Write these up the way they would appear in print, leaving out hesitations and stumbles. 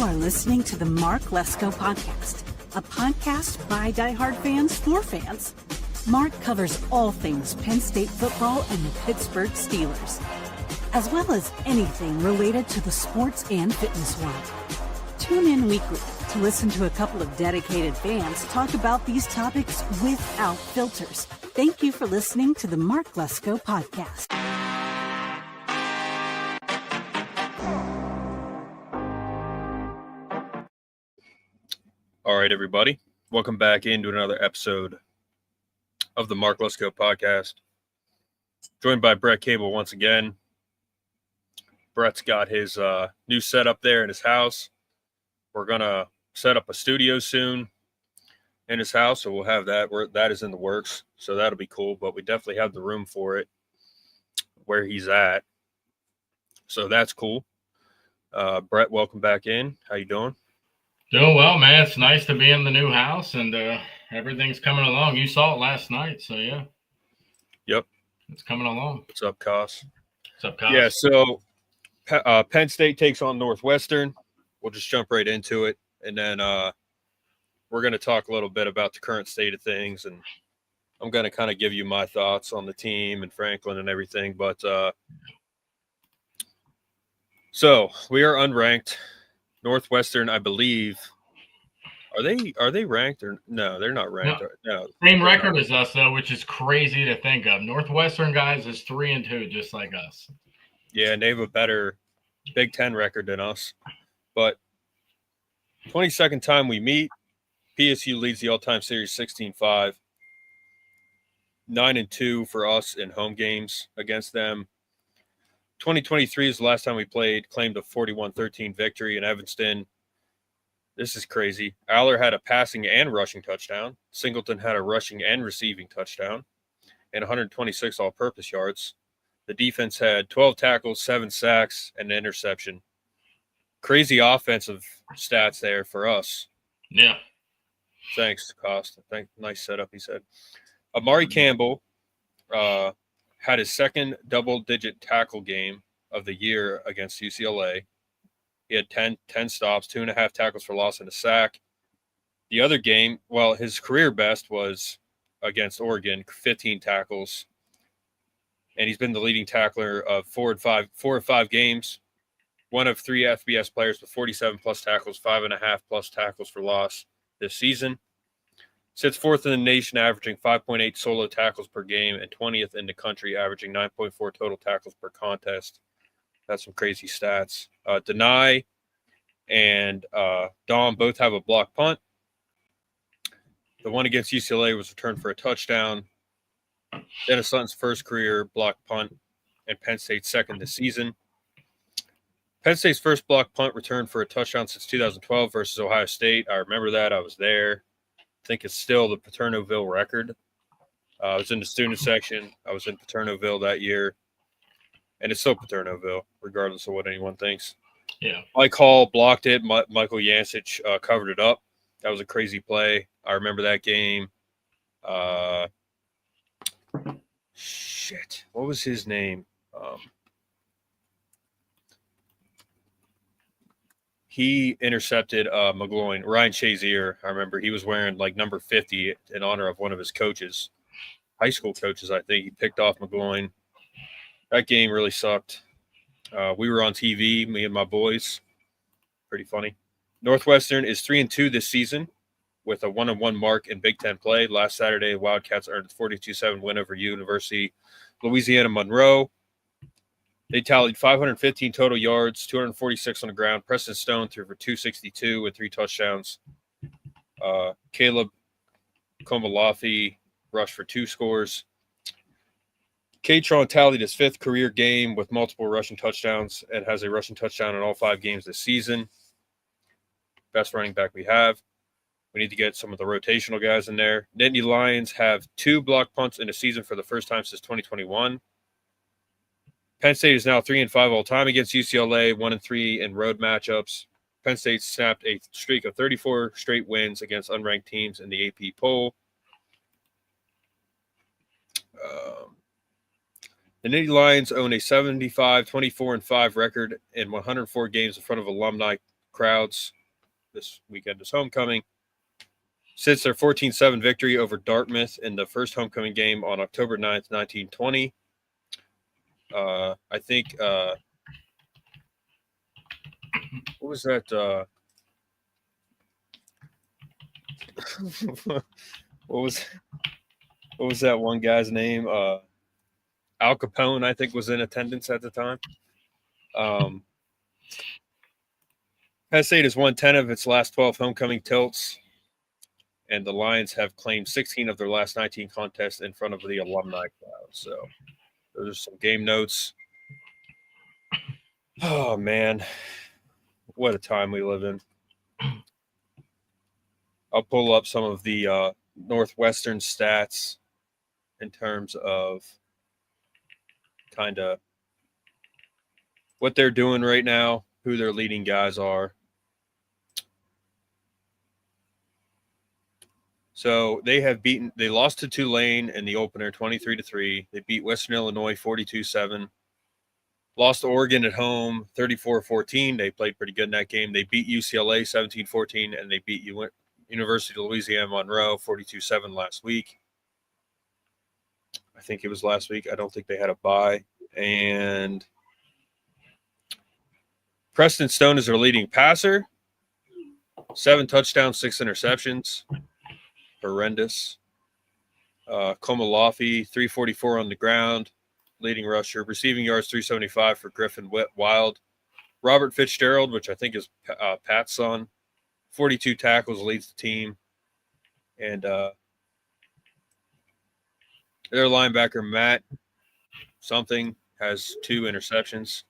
are listening to the Mark Lesko Podcast, a podcast by diehard fans for fans. Mark covers all things Penn State football and the Pittsburgh Steelers, as well as anything related to the sports and fitness world. Tune in weekly to listen to a couple of dedicated fans talk about these topics without filters. Thank you for listening to the Mark Lesko Podcast. All right, everybody. Welcome back into another episode of the Mark Lesko Podcast. Joined by Brett Cable once again. Brett's got his new setup there in his house. We're going to set up a studio soon in his house, so we'll have that. That is in the works, so that'll be cool. But we definitely have the room for it where he's at. So that's cool. Brett, welcome back in. How you doing? Doing well, man. It's nice to be in the new house, and everything's coming along. You saw it last night, so yeah. Yep. It's coming along. What's up, Cos? What's up, Cos? Yeah, so Penn State takes on Northwestern. We'll just jump right into it, and then we're going to talk a little bit about the current state of things, and I'm going to kind of give you my thoughts on the team and Franklin and everything. But so we are unranked. Northwestern, I believe, are they ranked or no? They're not ranked. No, same record as us though, which is crazy to think of. Northwestern guys is 3-2, just like us. Yeah, and they have a better Big Ten record than us. But 22nd time we meet, PSU leads the all-time series 16-5, 9-2 for us in home games against them. 2023 is the last time we played, claimed a 41-13 victory in Evanston. This is crazy. Aller had a passing and rushing touchdown. Singleton had a rushing and receiving touchdown and 126 all-purpose yards. The defense had 12 tackles, 7 sacks, and an interception. Crazy offensive stats there for us. Yeah. Thanks, Costa. Nice setup, he said. Amari Campbell had his second double-digit tackle game of the year against UCLA. He had 10 stops, 2.5 tackles for loss and a sack. The other game, well, his career best was against Oregon, 15 tackles. And he's been the leading tackler of 4 or 5 games. One of 3 FBS players with 47-plus tackles, 5.5-plus tackles for loss this season. Sits 4th in the nation, averaging 5.8 solo tackles per game, and 20th in the country, averaging 9.4 total tackles per contest. That's some crazy stats. Denai and Dom both have a block punt. The one against UCLA was returned for a touchdown. Dennis Sutton's first career block punt, and Penn State's second this season. Penn State's first block punt returned for a touchdown since 2012 versus Ohio State. I remember that. I was there. I think it's still the Paternoville record. I was in the student section. I was in Paternoville that year. And it's still Paternoville, regardless of what anyone thinks. Yeah. Mike Hall blocked it. Michael Yancich covered it up. That was a crazy play. I remember that game. What was his name? He intercepted McGloin, Ryan Shazier. I remember he was wearing like number 50 in honor of one of his coaches, high school coaches, I think. He picked off McGloin. That game really sucked. We were on TV, me and my boys. Pretty funny. Northwestern is 3-2 this season with a 1-1 mark in Big Ten play. Last Saturday, the Wildcats earned a 42-7 win over University Louisiana Monroe. They tallied 515 total yards, 246 on the ground. Preston Stone threw for 262 with 3 touchdowns. Caleb Komalafi rushed for 2 scores. Katron tallied his 5th career game with multiple rushing touchdowns and has a rushing touchdown in all 5 games this season. Best running back we have. We need to get some of the rotational guys in there. Nittany Lions have 2 block punts in a season for the first time since 2021. Penn State is now 3-5 all time against UCLA, 1-3 in road matchups. Penn State snapped a streak of 34 straight wins against unranked teams in the AP poll. The Nittany Lions own a 75-24-5 record in 104 games in front of alumni crowds this weekend is homecoming. Since their 14-7 victory over Dartmouth in the first homecoming game on October 9th, 1920. I think what was that? What was that one guy's name? Al Capone, I think, was in attendance at the time. Penn State has won 10 of its last 12 homecoming tilts, and the Lions have claimed 16 of their last 19 contests in front of the alumni crowd. So those are some game notes. Oh, man. What a time we live in. I'll pull up some of the Northwestern stats in terms of kind of what they're doing right now, who their leading guys are. So they lost to Tulane in the opener 23-3. They beat Western Illinois 42-7. Lost to Oregon at home 34-14. They played pretty good in that game. They beat UCLA 17-14, and they beat University of Louisiana Monroe 42-7 last week. I think it was last week. I don't think they had a bye. And Preston Stone is their leading passer. 7 touchdowns, 6 interceptions. Horrendous. Komalafi, 344 on the ground. Leading rusher. Receiving yards, 375 for Griffin Wild. Robert Fitzgerald, which I think is Pat's son. 42 tackles, leads the team. And their linebacker, Matt something, has 2 interceptions.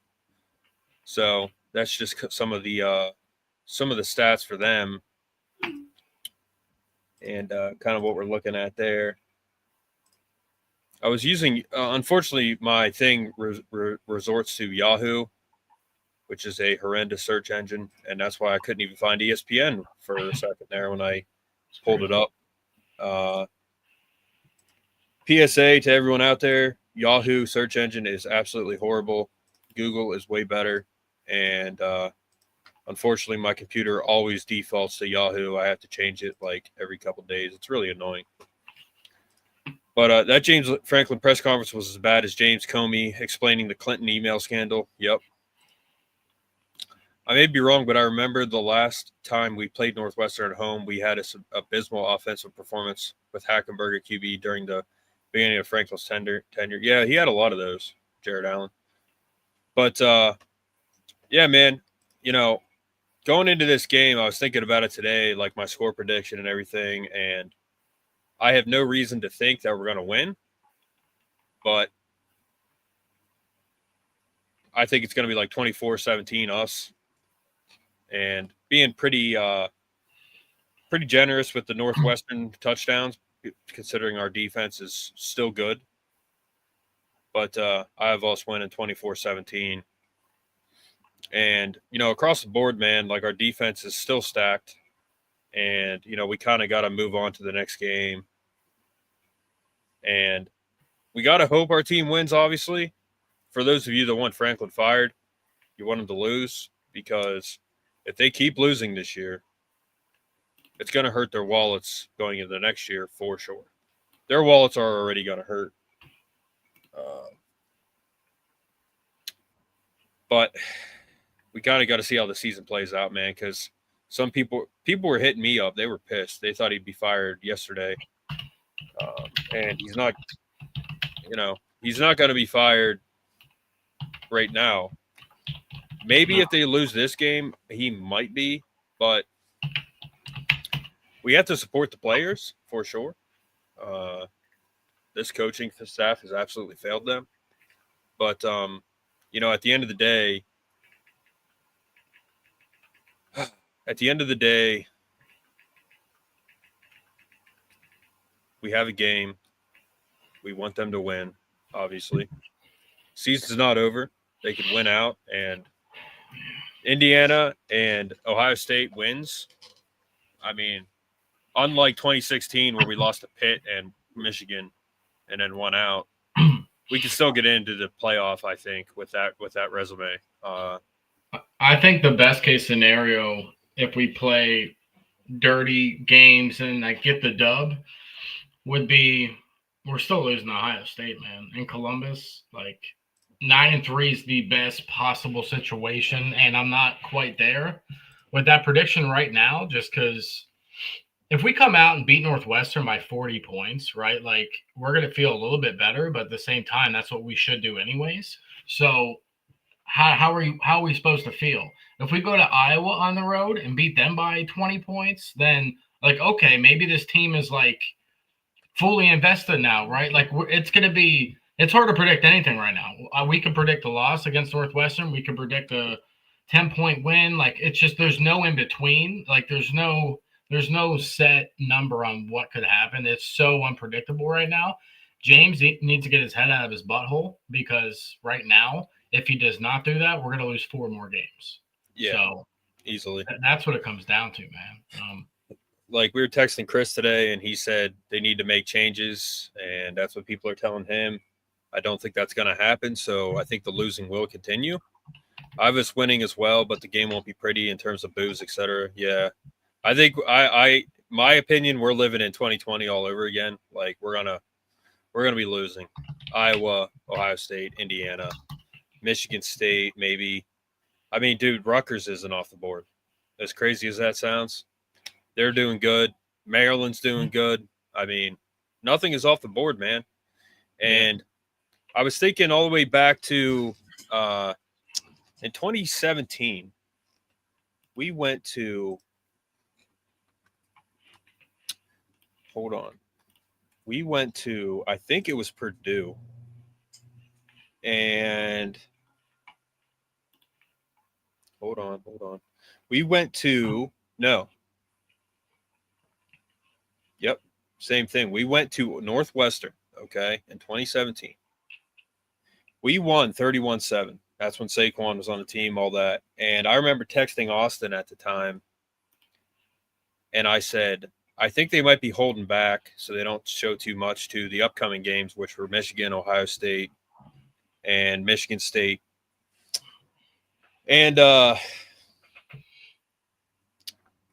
So that's just some of the stats for them, and kind of what we're looking at there. I was using, unfortunately, my thing resorts to Yahoo, which is a horrendous search engine, and that's why I couldn't even find ESPN for a second there when I pulled it up. PSA to everyone out there, Yahoo search engine is absolutely horrible. Google is way better, and unfortunately, my computer always defaults to Yahoo. I have to change it like every couple of days. It's really annoying. But that James Franklin press conference was as bad as James Comey explaining the Clinton email scandal. Yep. I may be wrong, but I remember the last time we played Northwestern at home, we had an abysmal offensive performance with Hackenberg at QB during the beginning of Franklin's tenure. Yeah, he had a lot of those, Jared Allen. But, yeah, man, going into this game, I was thinking about it today, like my score prediction and everything, and I have no reason to think that we're going to win, but I think it's going to be like 24-17 us, and being pretty generous with the Northwestern touchdowns, considering our defense is still good. But I have us winning 24-17. And, across the board, man, like our defense is still stacked. And, we kind of got to move on to the next game. And we got to hope our team wins, obviously. For those of you that want Franklin fired, you want him to lose, because if they keep losing this year, it's going to hurt their wallets going into the next year for sure. Their wallets are already going to hurt. But we kind of got to see how the season plays out, man, because some people were hitting me up. They were pissed. They thought he'd be fired yesterday. And he's not, he's not going to be fired right now. Maybe if they lose this game, he might be, but we have to support the players for sure. This coaching staff has absolutely failed them. But, at the end of the day, we have a game. We want them to win, obviously. Season's not over. They could win out, and Indiana and Ohio State wins. I mean, unlike 2016 where we lost to Pitt and Michigan and then won out, we can still get into the playoff, I think, with that resume. I I think the best case scenario, if we play dirty games and like get the dub, would be we're still losing to Ohio State, man. In Columbus, like 9-3 is the best possible situation, and I'm not quite there with that prediction right now, just because if we come out and beat Northwestern by 40 points, right, like we're going to feel a little bit better, but at the same time, that's what we should do anyways. So how are we supposed to feel? If we go to Iowa on the road and beat them by 20 points, then like, okay, maybe this team is like fully invested now, right? Like it's hard to predict anything right now. We could predict a loss against Northwestern. We could predict a 10-point win. Like it's just, there's no in between. Like there's no set number on what could happen. It's so unpredictable right now. James needs to get his head out of his butthole, because right now, if he does not do that, we're going to lose 4 more games. Yeah, so easily. That's what it comes down to, man. Like we were texting Chris today, and he said they need to make changes, and that's what people are telling him. I don't think that's going to happen, so I think the losing will continue. I was winning as well, but the game won't be pretty in terms of boos, etc. Yeah, I think my opinion, we're living in 2020 all over again. Like we're gonna be losing Iowa, Ohio State, Indiana, Michigan State, maybe. I mean, dude, Rutgers isn't off the board. As crazy as that sounds, they're doing good. Maryland's doing good. I mean, nothing is off the board, man. And I was thinking all the way back to in 2017, we went to – hold on. We went to – I think it was Purdue. And hold on. We went to – no. Yep, same thing. We went to Northwestern, okay, in 2017. We won 31-7. That's when Saquon was on the team, all that. And I remember texting Austin at the time, and I said, I think they might be holding back so they don't show too much to the upcoming games, which were Michigan, Ohio State, and Michigan State. And that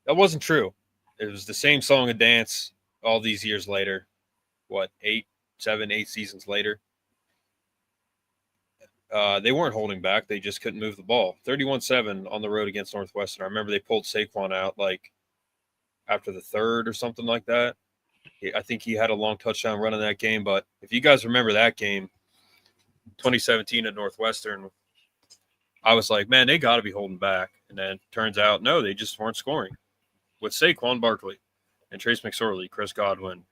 wasn't true. It was the same song and dance all these years later. What, 8 seasons later? They weren't holding back. They just couldn't move the ball. 31-7 on the road against Northwestern. I remember they pulled Saquon out like after the third or something like that. I think he had a long touchdown run in that game. But if you guys remember that game, 2017 at Northwestern, I was like, man, they got to be holding back. And then turns out, no, they just weren't scoring. With Saquon Barkley and Trace McSorley, Chris Godwin.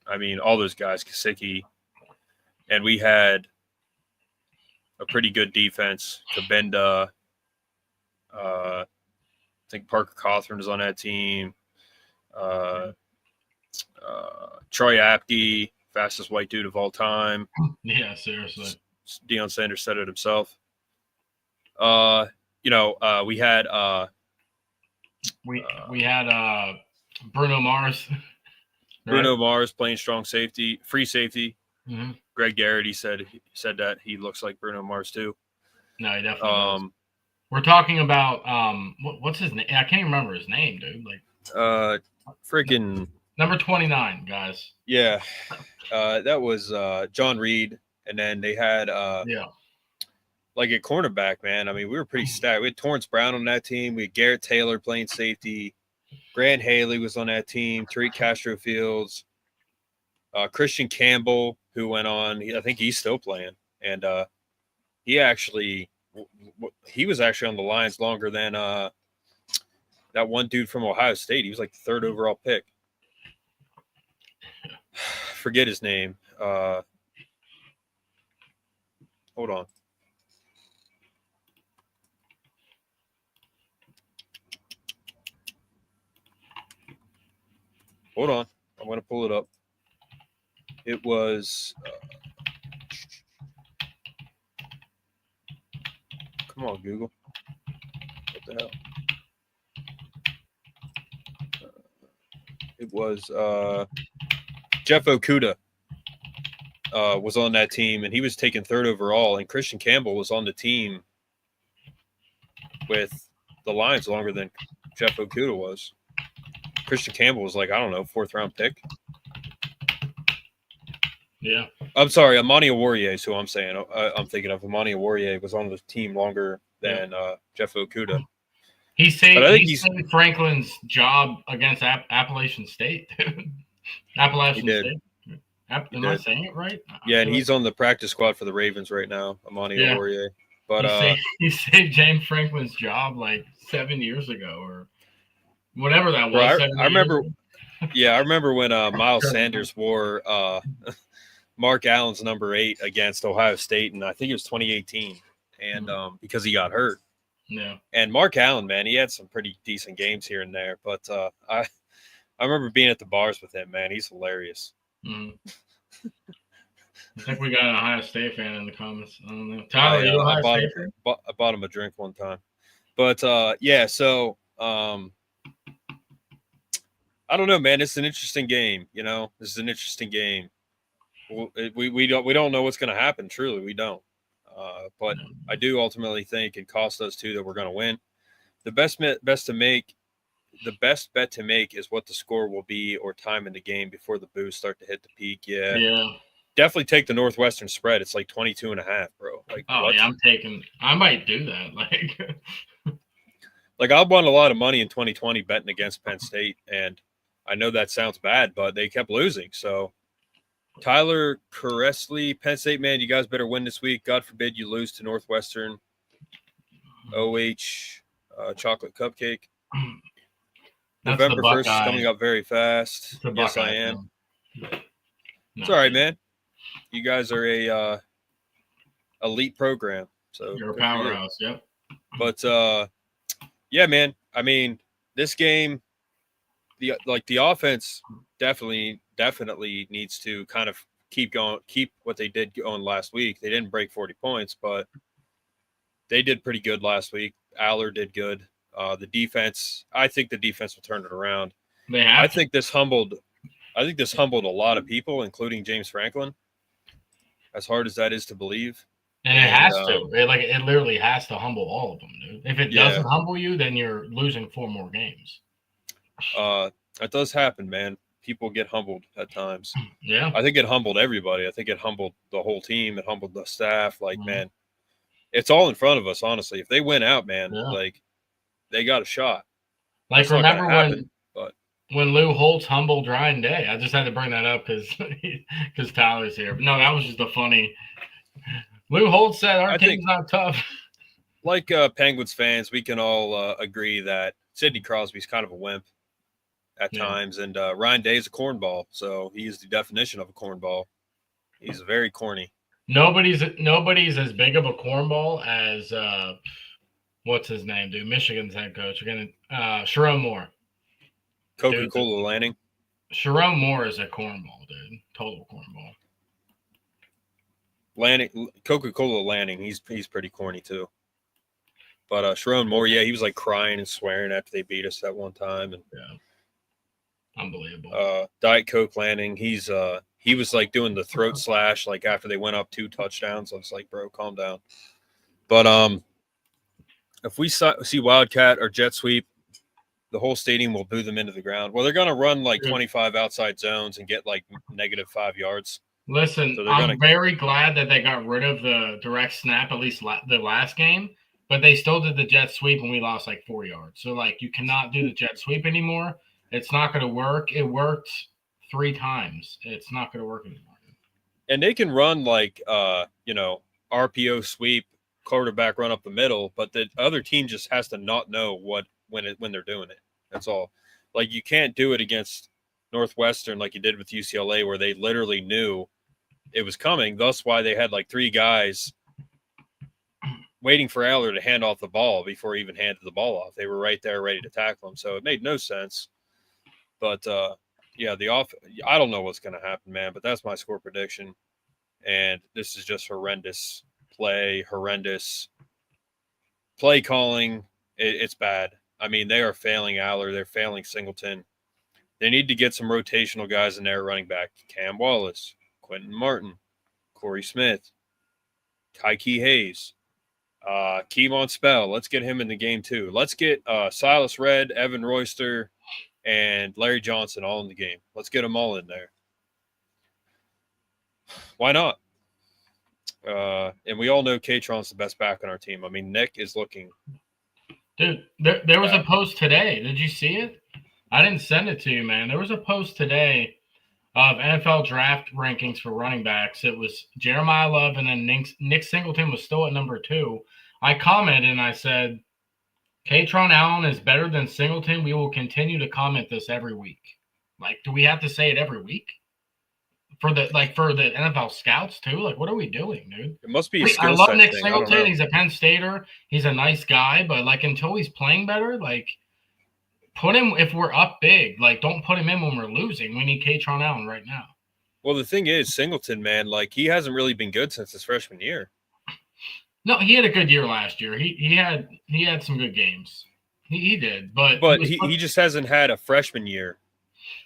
I mean, all those guys, Kasicki. And we had a pretty good defense. Kabenda. I think Parker Cawthorn is on that team. Troy Apke, fastest white dude of all time. Yeah, seriously. Deion Sanders said it himself. We had we had Bruno Mars. Bruno Mars playing strong safety, free safety. Mm-hmm. Greg Garrity said that he looks like Bruno Mars too. No, he definitely does. We're talking about what's his name? I can't remember his name, dude. Like freaking number 29, guys. Yeah, that was John Reed, and then they had like a cornerback, man. I mean, we were pretty stacked. We had Torrance Brown on that team. We had Garrett Taylor playing safety. Grant Haley was on that team. Tariq Castro Fields. Christian Campbell, who went on. I think he's still playing. And he was actually on the Lions longer than that one dude from Ohio State. He was like the 3rd overall pick. Forget his name. Hold on. Hold on. I'm going to pull it up. It was come on, Google. What the hell? It was Jeff Okudah. was on that team, and he was taken 3rd overall. And Christian Campbell was on the team with the Lions longer than Jeff Okudah was. Christian Campbell was like, I don't know, 4th round pick. Yeah. I'm sorry, Amani Oruwariye is who I'm saying. I'm thinking of Amani Oruwariye was on the team longer than Jeff Okudah. He saved Franklin's job against Appalachian State. Appalachian State. Am I saying it right? Yeah, and he's on the practice squad for the Ravens right now, Amani Oruwariye. But he saved James Franklin's job like 7 years ago or whatever that was. I remember. Yeah, I remember when Miles Sanders wore Mark Allen's number 8 against Ohio State, and I think it was 2018, and because he got hurt. Yeah. And Mark Allen, man, he had some pretty decent games here and there, but I remember being at the bars with him, man. He's hilarious. Mm. I think we got an Ohio State fan in the comments. I don't know. Tyler, you Ohio State fan? I bought him a drink one time. But, so I don't know, man. It's an interesting game, you know. This is an interesting game. We don't know what's going to happen. Truly, we don't. But I do ultimately think it costs us too that we're going to win. The best bet to make is what the score will be or time in the game before the boos start to hit the peak. Yeah. Definitely take the Northwestern spread. It's like 22.5, bro. Like, I might do that. Like I won a lot of money in 2020 betting against Penn State, and I know that sounds bad, but they kept losing. So Tyler Caressley, Penn State, man, you guys better win this week. God forbid you lose to Northwestern. Chocolate cupcake. November 1st is coming up very fast. Yes, I am. It's all right, man. You guys are a elite program. So you're a powerhouse, yep. But yeah, man. I mean, this game, the offense definitely needs to kind of keep what they did going last week. They didn't break 40 points, but they did pretty good last week. Aller did good. The defense, I think the defense will turn it around. I think this humbled a lot of people, including James Franklin, as hard as that is to believe. And it has to. It literally has to humble all of them, dude. If it doesn't humble you, then you're losing 4 more games. That does happen, man. People get humbled at times. Yeah. I think it humbled everybody. I think it humbled the whole team. It humbled the staff. Man, it's all in front of us, honestly. If they win out, man, they got a shot. Remember when Lou Holtz humbled Ryan Day? I just had to bring that up because Tyler's here. But no, that was just a funny. Lou Holtz said our team's not tough. Like Penguins fans, we can all agree that Sidney Crosby's kind of a wimp at times, and Ryan Day is a cornball. So he is the definition of a cornball. He's very corny. Nobody's as big of a cornball as what's his name, dude? Michigan's head coach again. Sharon Moore. Coca-Cola Lanning. Sharon Moore is a cornball, dude. Total cornball. Coca-Cola Lanning, he's pretty corny too. But Sharon Moore, he was like crying and swearing after they beat us that one time, and unbelievable. Diet Coke Lanning, he was like doing the throat slash like after they went up 2 touchdowns. I was like, bro, calm down. But if we see Wildcat or jet sweep, the whole stadium will boo them into the ground. Well, they're going to run like 25 outside zones and get like -5 yards. Listen, so I'm very glad that they got rid of the direct snap, at least the last game, but they still did the jet sweep and we lost like 4 yards. So like you cannot do the jet sweep anymore. It's not going to work. It worked 3 times. It's not going to work anymore. And they can run like, RPO sweep, quarterback run up the middle, but the other team just has to not know when they're doing it. That's all. Like you can't do it against Northwestern like you did with UCLA, where they literally knew it was coming. That's why they had like 3 guys waiting for Aller to hand off the ball before he even handed the ball off. They were right there ready to tackle him. So it made no sense. But I don't know what's going to happen, man, but that's my score prediction. And this is just horrendous play calling. It's bad. I mean, they are failing Aller. They're failing Singleton. They need to get some rotational guys in there running back. Cam Wallace, Quentin Martin, Corey Smith, Tyke Hayes, Kevon Spell. Let's get him in the game too. Let's get Silas Red, Evan Royster, and Larry Johnson all in the game. Let's get them all in there. Why not? And we all know Katron's the best back on our team. I mean, Nick is looking. Dude, there was a post today. Did you see it? I didn't send it to you, man. There was a post today of NFL draft rankings for running backs. It was Jeremiah Love, and then Nick Singleton was still at number 2. I commented and I said, Katron Allen is better than Singleton. We will continue to comment this every week. Like, do we have to say it every week? For the NFL scouts too? Like, what are we doing, dude? It must be a I skill love set Nick thing. Singleton. He's a Penn Stater. He's a nice guy, but like until he's playing better, like put him if we're up big. Like, don't put him in when we're losing. We need Katron Allen right now. Well, the thing is, Singleton, man, like he hasn't really been good since his freshman year. No, he had a good year last year. He had some good games. He did, but he just hasn't had a freshman year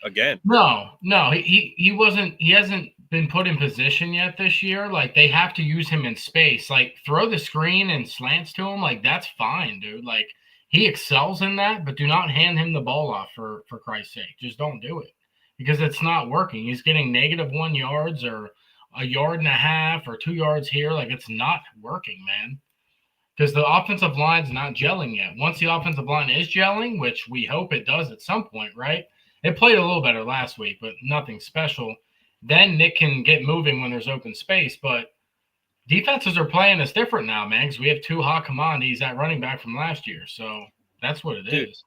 again. No, he wasn't. He hasn't been put in position yet this year. Like, they have to use him in space. Like, throw the screen and slants to him. Like, that's fine, dude. Like, he excels in that, but do not hand him the ball off for Christ's sake. Just don't do it because it's not working. He's getting -1 yards or a yard and a half or 2 yards here. Like, it's not working, man. Because the offensive line's not gelling yet. Once the offensive line is gelling, which we hope it does at some point, right? It played a little better last week, but nothing special. Then Nick can get moving when there's open space. But defenses are playing us different now, man, because we have 2 hot commodities at running back from last year. So that's what it is.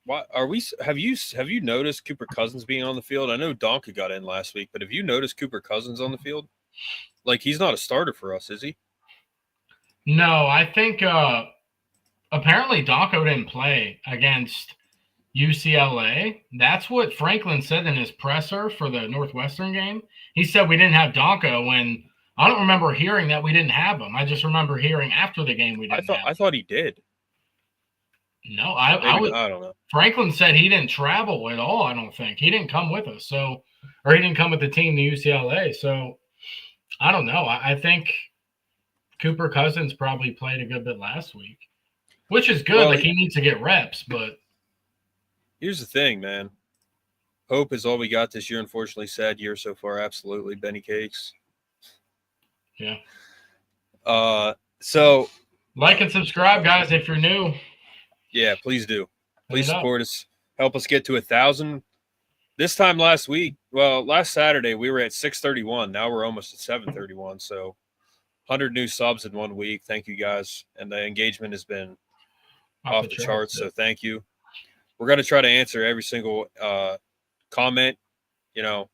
Why are we? Have you noticed Cooper Cousins being on the field? I know Donka got in last week, but have you noticed Cooper Cousins on the field? Like, he's not a starter for us, is he? No, I think apparently Donko didn't play against UCLA. That's what Franklin said in his presser for the Northwestern game. He said we didn't have Donko, and I don't remember hearing that we didn't have him. I just remember hearing after the game we didn't have him. I thought he did. No, I don't know. Franklin said he didn't travel at all, I don't think. He didn't come with us, or he didn't come with the team to UCLA. So I don't know. I think Cooper Cousins probably played a good bit last week, which is good. Well, he needs to get reps, but here's the thing, man. Hope is all we got this year. Unfortunately, sad year so far. Absolutely, Benny Cakes. Yeah. So like and subscribe, guys, if you're new. Yeah, please do. Please support us. Help us get to 1,000. This time last Saturday, we were at 631. Now we're almost at 731. So 100 new subs in 1 week. Thank you, guys. And the engagement has been off the charts. So thank you. We're going to try to answer every single comment. You know,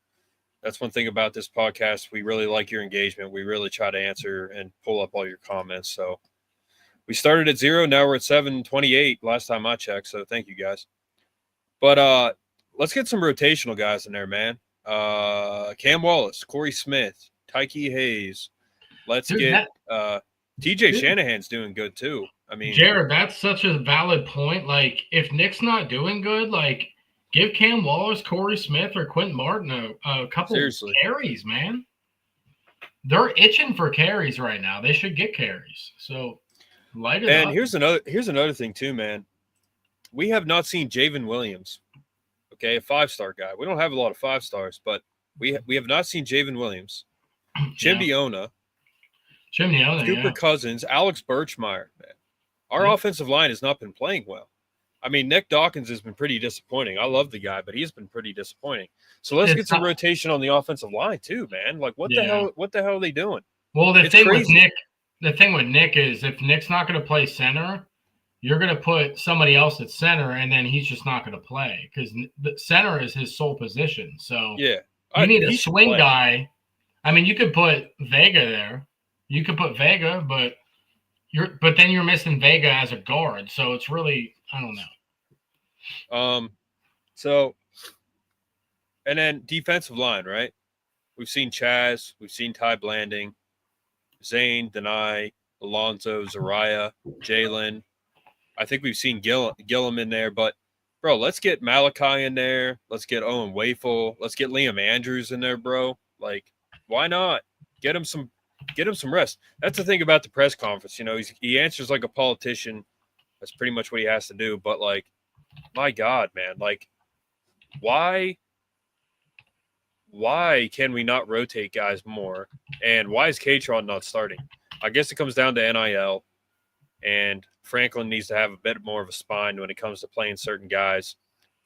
that's one thing about this podcast. We really like your engagement. We really try to answer and pull up all your comments. So we started at 0. Now we're at 728 last time I checked. So thank you, guys. But let's get some rotational guys in there, man. Cam Wallace, Corey Smith, Tyke Hayes. Let's get TJ Shanahan's doing good too. I mean, Jared, that's such a valid point. Like, if Nick's not doing good, like, give Cam Wallace, Corey Smith, or Quentin Martin a couple of carries, man. They're itching for carries right now. They should get carries. So light it up. And here's another thing too, man. We have not seen Javen Williams. Okay, a 5-star guy. We don't have a lot of 5-stars, but we have not seen Javen Williams, Chimbiona, Cooper Cousins, Alex Birchmeyer. Man, our offensive line has not been playing well. I mean, Nick Dawkins has been pretty disappointing. I love the guy, but he's been pretty disappointing. So let's get some rotation on the offensive line too, man. Like, what the hell are they doing? Well, the thing with Nick is if Nick's not going to play center, you're going to put somebody else at center, and then he's just not going to play because the center is his sole position. So you need a swing guy. I mean, you could put Vega there. You could put Vega, but then you're missing Vega as a guard. So it's really, I don't know. So, and then defensive line, right? We've seen Chaz, we've seen Ty Blanding, Zane, Denai, Alonzo, Zariah, Jalen. I think we've seen Gillum in there, but bro, let's get Malachi in there. Let's get Owen Wafel. Let's get Liam Andrews in there, bro. Like, why not? Get him some rest. That's the thing about the press conference. You know, he answers like a politician. That's pretty much what he has to do. But like, my God, man, like, why can we not rotate guys more? And why is Katron not starting? I guess it comes down to NIL, and Franklin needs to have a bit more of a spine when it comes to playing certain guys.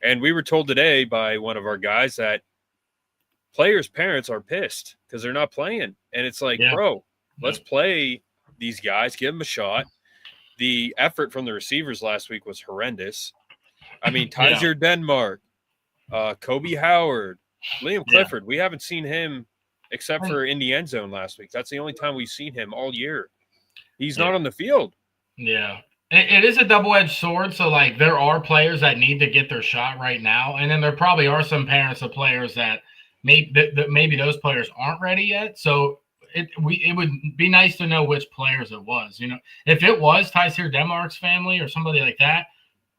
And we were told today by one of our guys that players' parents are pissed because they're not playing. And it's like, bro, let's play these guys, give them a shot. The effort from the receivers last week was horrendous. I mean, Tyser Denmark, Kobe Howard, Liam Clifford. We haven't seen him except for in the end zone last week. That's the only time we've seen him all year. He's not on the field. Yeah. It is a double-edged sword. So, like, there are players that need to get their shot right now. And then there probably are some parents of players that maybe those players aren't ready yet. So it would be nice to know which players it was. You know, if it was Tyser Denmark's family or somebody like that,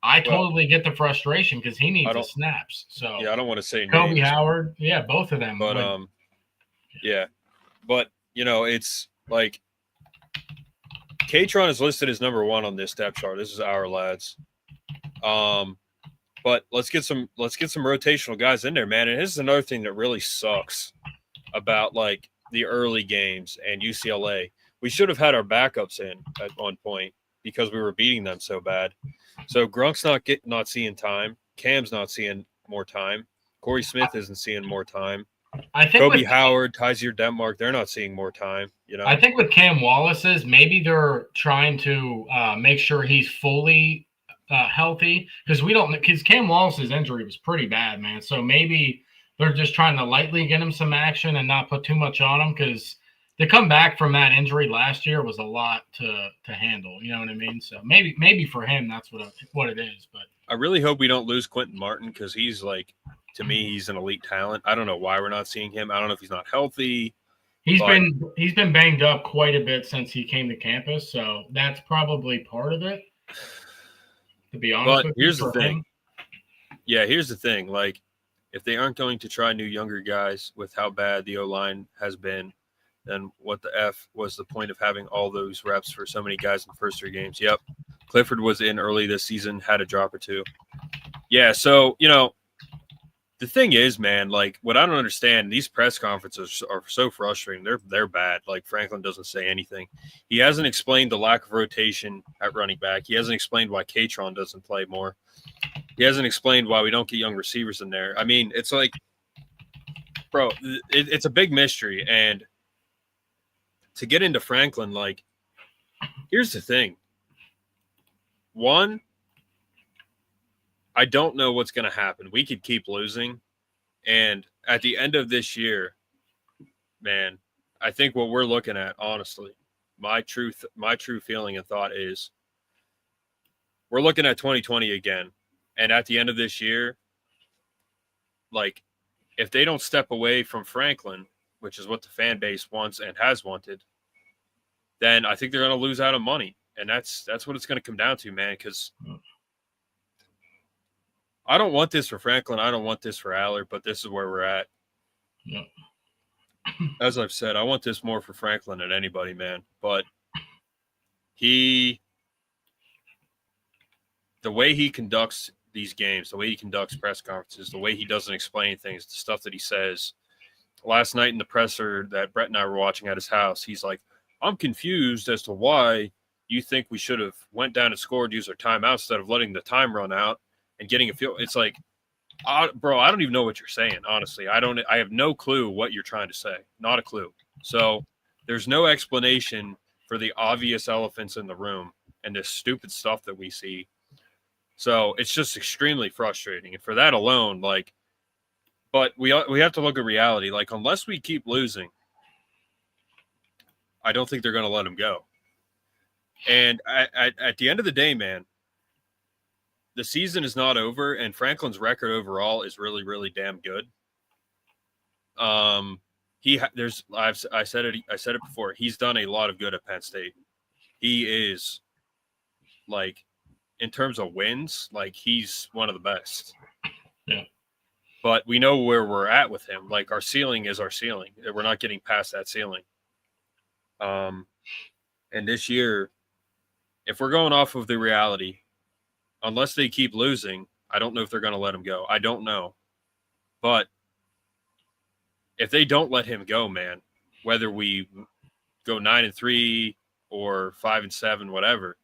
I totally get the frustration because he needs the snaps. So I don't want to say Kobe names, Howard, both of them. But but you know, it's like Katron is listed as number 1 on this depth chart. This is our lads. But let's get some rotational guys in there, man. And this is another thing that really sucks about like the early games and UCLA. We should have had our backups in at one point because we were beating them so bad. So Grunk's not seeing time. Cam's not seeing more time. Corey Smith isn't seeing more time. I think Kobe Howard, Tyser Denmark, they're not seeing more time. You know, I think with Cam Wallace's, maybe they're trying to make sure he's fully healthy because Cam Wallace's injury was pretty bad, man. So maybe they're just trying to lightly get him some action and not put too much on him because to come back from that injury last year was a lot to handle. You know what I mean? So maybe for him that's what it is. But I really hope we don't lose Quentin Martin because he's like, to me, he's an elite talent. I don't know why we're not seeing him. I don't know if he's not healthy. He's been banged up quite a bit since he came to campus, so that's probably part of it. To be honest with you, here's the thing. Yeah, here's the thing. Like, if they aren't going to try new younger guys with how bad the O-line has been, then what the F was the point of having all those reps for so many guys in the first 3 games? Yep. Clifford was in early this season, had a drop or 2. Yeah, so, you know, the thing is, man, like what I don't understand, these press conferences are so frustrating. They're bad. Like Franklin doesn't say anything. He hasn't explained the lack of rotation at running back. He hasn't explained why Katron doesn't play more. He hasn't explained why we don't get young receivers in there. I mean, it's like, bro, it's a big mystery. And to get into Franklin, like, here's the thing. One, I don't know what's going to happen. We could keep losing. And at the end of this year, man, I think what we're looking at, honestly, my true feeling and thought is we're looking at 2020 again. And at the end of this year, like, if they don't step away from Franklin, which is what the fan base wants and has wanted, then I think they're going to lose out on money. And that's what it's going to come down to, man, because I don't want this for Franklin. I don't want this for Allard, but this is where we're at. Yeah. As I've said, I want this more for Franklin than anybody, man. But the way he conducts these games, the way he conducts press conferences, the way he doesn't explain things, the stuff that he says. Last night in the presser that Brett and I were watching at his house, he's like, I'm confused as to why you think we should have went down and scored, used our timeout instead of letting the time run out and getting a field. It's like, bro, I don't even know what you're saying. Honestly, I have no clue what you're trying to say. Not a clue. So there's no explanation for the obvious elephants in the room and this stupid stuff that we see. So it's just extremely frustrating. And for that alone, like, but we have to look at reality. Like, unless we keep losing, I don't think they're going to let him go. And at the end of the day, man, the season is not over, and Franklin's record overall is really, really damn good. I said it before. He's done a lot of good at Penn State. He is, like, in terms of wins, like, he's one of the best. Yeah. But we know where we're at with him. Like, our ceiling is our ceiling. We're not getting past that ceiling. And this year, if we're going off of the reality, unless they keep losing, I don't know if they're going to let him go. I don't know. But if they don't let him go, man, whether we go 9-3 or 5-7, whatever,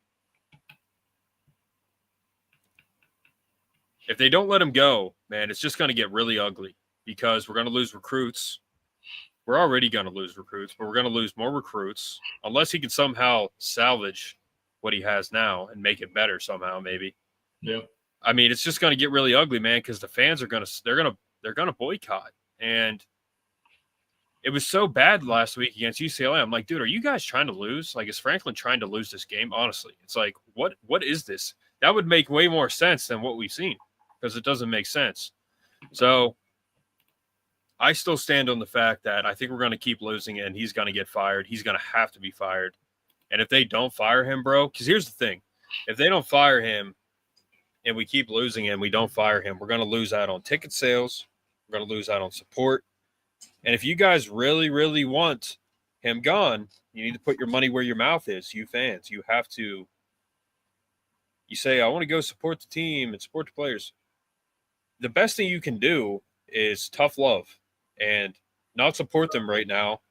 if they don't let him go, man, it's just going to get really ugly because we're going to lose recruits. We're already going to lose recruits, but we're going to lose more recruits unless he can somehow salvage what he has now and make it better somehow, maybe. Yeah. I mean, it's just going to get really ugly, man, because the fans are going to they're going to boycott. And it was so bad last week against UCLA. I'm like, dude, are you guys trying to lose? Like, is Franklin trying to lose this game? Honestly, it's like, what is this? That would make way more sense than what we've seen because it doesn't make sense. So I still stand on the fact that I think we're going to keep losing and he's going to get fired. He's going to have to be fired. And if they don't fire him, bro, because here's the thing. If they don't fire him and we keep losing and we don't fire him, we're going to lose out on ticket sales. We're going to lose out on support. And if you guys really, really want him gone, you need to put your money where your mouth is, you fans. You have to – you say, I want to go support the team and support the players. The best thing you can do is tough love and not support them right now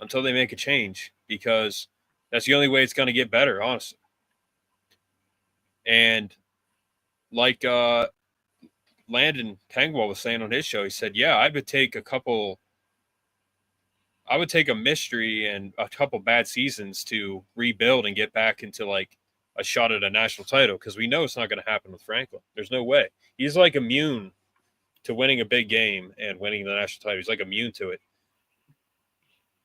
until they make a change because that's the only way it's going to get better, honestly. And like Landon Pengwell was saying on his show, he said, yeah, I would take a mystery and a couple bad seasons to rebuild and get back into like a shot at a national title because we know it's not going to happen with Franklin. There's no way. He's like immune to winning a big game and winning the national title. He's like immune to it.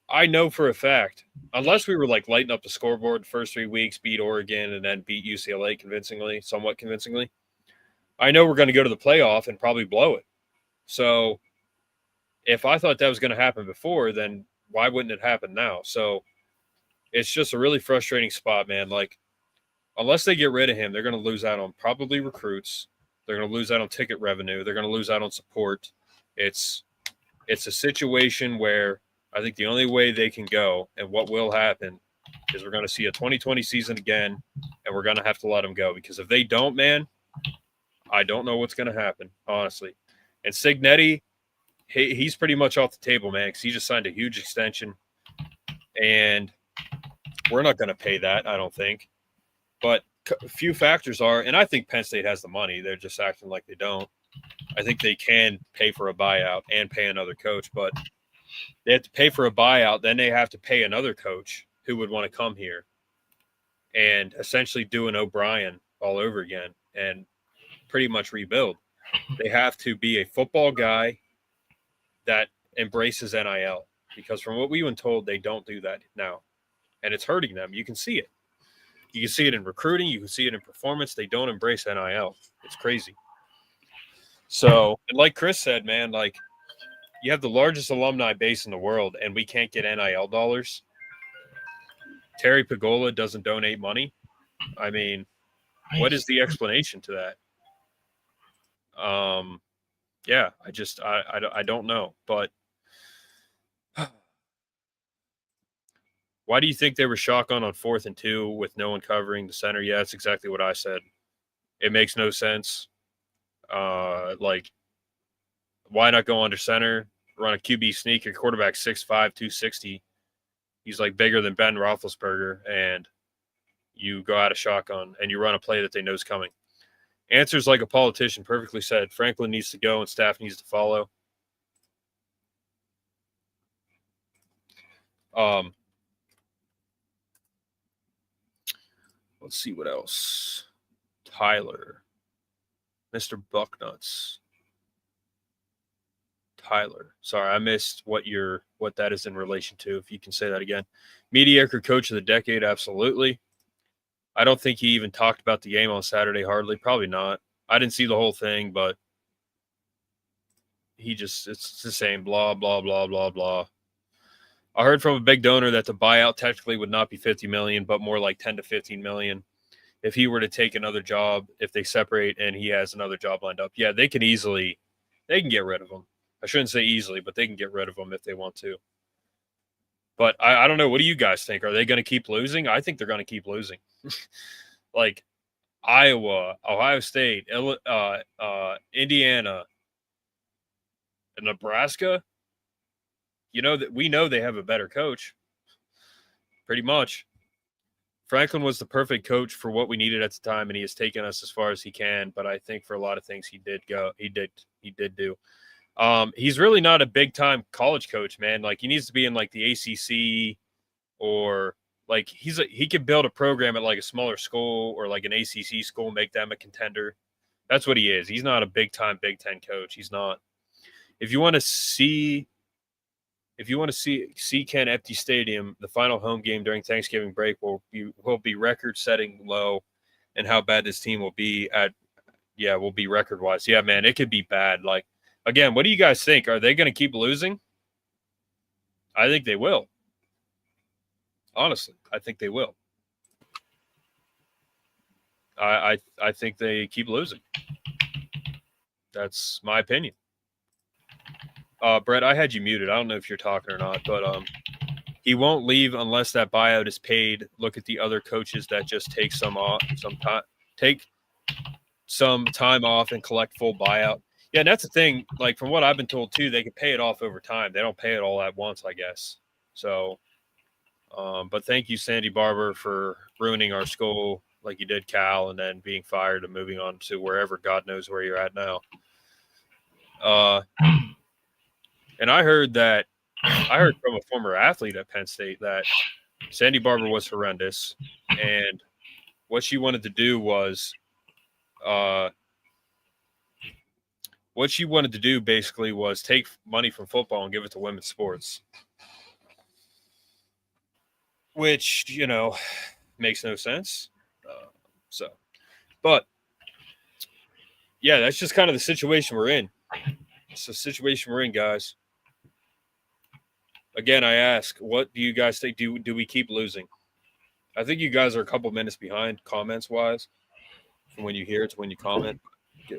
I know for a fact, unless we were like lighting up the scoreboard the first 3 weeks, beat Oregon and then beat UCLA somewhat convincingly, I know we're going to go to the playoff and probably blow it. So if I thought that was going to happen before, then why wouldn't it happen now? So it's just a really frustrating spot, man. Like, unless they get rid of him, they're going to lose out on probably recruits. They're going to lose out on ticket revenue. They're going to lose out on support. It's a situation where I think the only way they can go and what will happen is we're going to see a 2020 season again, and we're going to have to let them go. Because if they don't, man, I don't know what's going to happen, honestly. And Signetti, he's pretty much off the table, man, because he just signed a huge extension. And we're not going to pay that, I don't think. But a few factors are, and I think Penn State has the money. They're just acting like they don't. I think they can pay for a buyout and pay another coach, but they have to pay for a buyout. Then they have to pay another coach who would want to come here and essentially do an O'Brien all over again and pretty much rebuild. They have to be a football guy that embraces NIL because from what we've been told, they don't do that now. And it's hurting them. You can see it. You can see it in recruiting. You can see it in performance. They don't embrace NIL. It's crazy. So, and like Chris said, man, like you have the largest alumni base in the world and we can't get NIL dollars. Terry Pagola doesn't donate money. I mean, what is the explanation to that? Yeah, I don't know, but why do you think they were shotgun on 4th and 2 with no one covering the center? Yeah, that's exactly what I said. It makes no sense. Like, why not go under center, run a QB sneak, your quarterback 6'5", 260. He's like bigger than Ben Roethlisberger, and you go out of shotgun and you run a play that they know is coming. Answers like a politician, perfectly said. Franklin needs to go and staff needs to follow. Let's see what else. Tyler. Mr. Bucknuts. Tyler. Sorry, I missed what that is in relation to. If you can say that again. Mediocre coach of the decade, absolutely. I don't think he even talked about the game on Saturday, hardly. Probably not. I didn't see the whole thing, but it's the same blah, blah, blah, blah, blah. I heard from a big donor that the buyout technically would not be $50 million, but more like $10 to $15 million. If he were to take another job, if they separate and he has another job lined up, yeah, they can get rid of him. I shouldn't say easily, but they can get rid of him if they want to. But I don't know. What do you guys think? Are they going to keep losing? I think they're going to keep losing. Like Iowa, Ohio State, Indiana, and Nebraska. You know that we know they have a better coach. Pretty much. Franklin was the perfect coach for what we needed at the time, and he has taken us as far as he can. But I think for a lot of things he did do. He's really not a big time college coach, man. Like he needs to be in like the ACC, or like he could build a program at like a smaller school or like an ACC school, make them a contender. That's what he is. He's not a big time Big Ten coach. He's not. If you want to see Ken empty stadium, the final home game during Thanksgiving break will be record-setting low, and how bad this team will be will be record-wise. Yeah, man, it could be bad. Like, again, what do you guys think? Are they going to keep losing? I think they will. Honestly, I think they will. I think they keep losing. That's my opinion. Brett, I had you muted. I don't know if you're talking or not, but he won't leave unless that buyout is paid. Look at the other coaches that just take some time off and collect full buyout. Yeah, and that's the thing. Like from what I've been told too, they can pay it off over time. They don't pay it all at once, I guess. So, but thank you, Sandy Barber, for ruining our school like you did Cal, and then being fired and moving on to wherever God knows where you're at now. And I heard from a former athlete at Penn State that Sandy Barber was horrendous, and what she wanted to do basically was take money from football and give it to women's sports, which, you know, makes no sense. But yeah, that's just kind of the situation we're in. It's the situation we're in, guys. Again, I ask, what do you guys think? Do we keep losing? I think you guys are a couple minutes behind comments-wise from when you hear it to when you comment.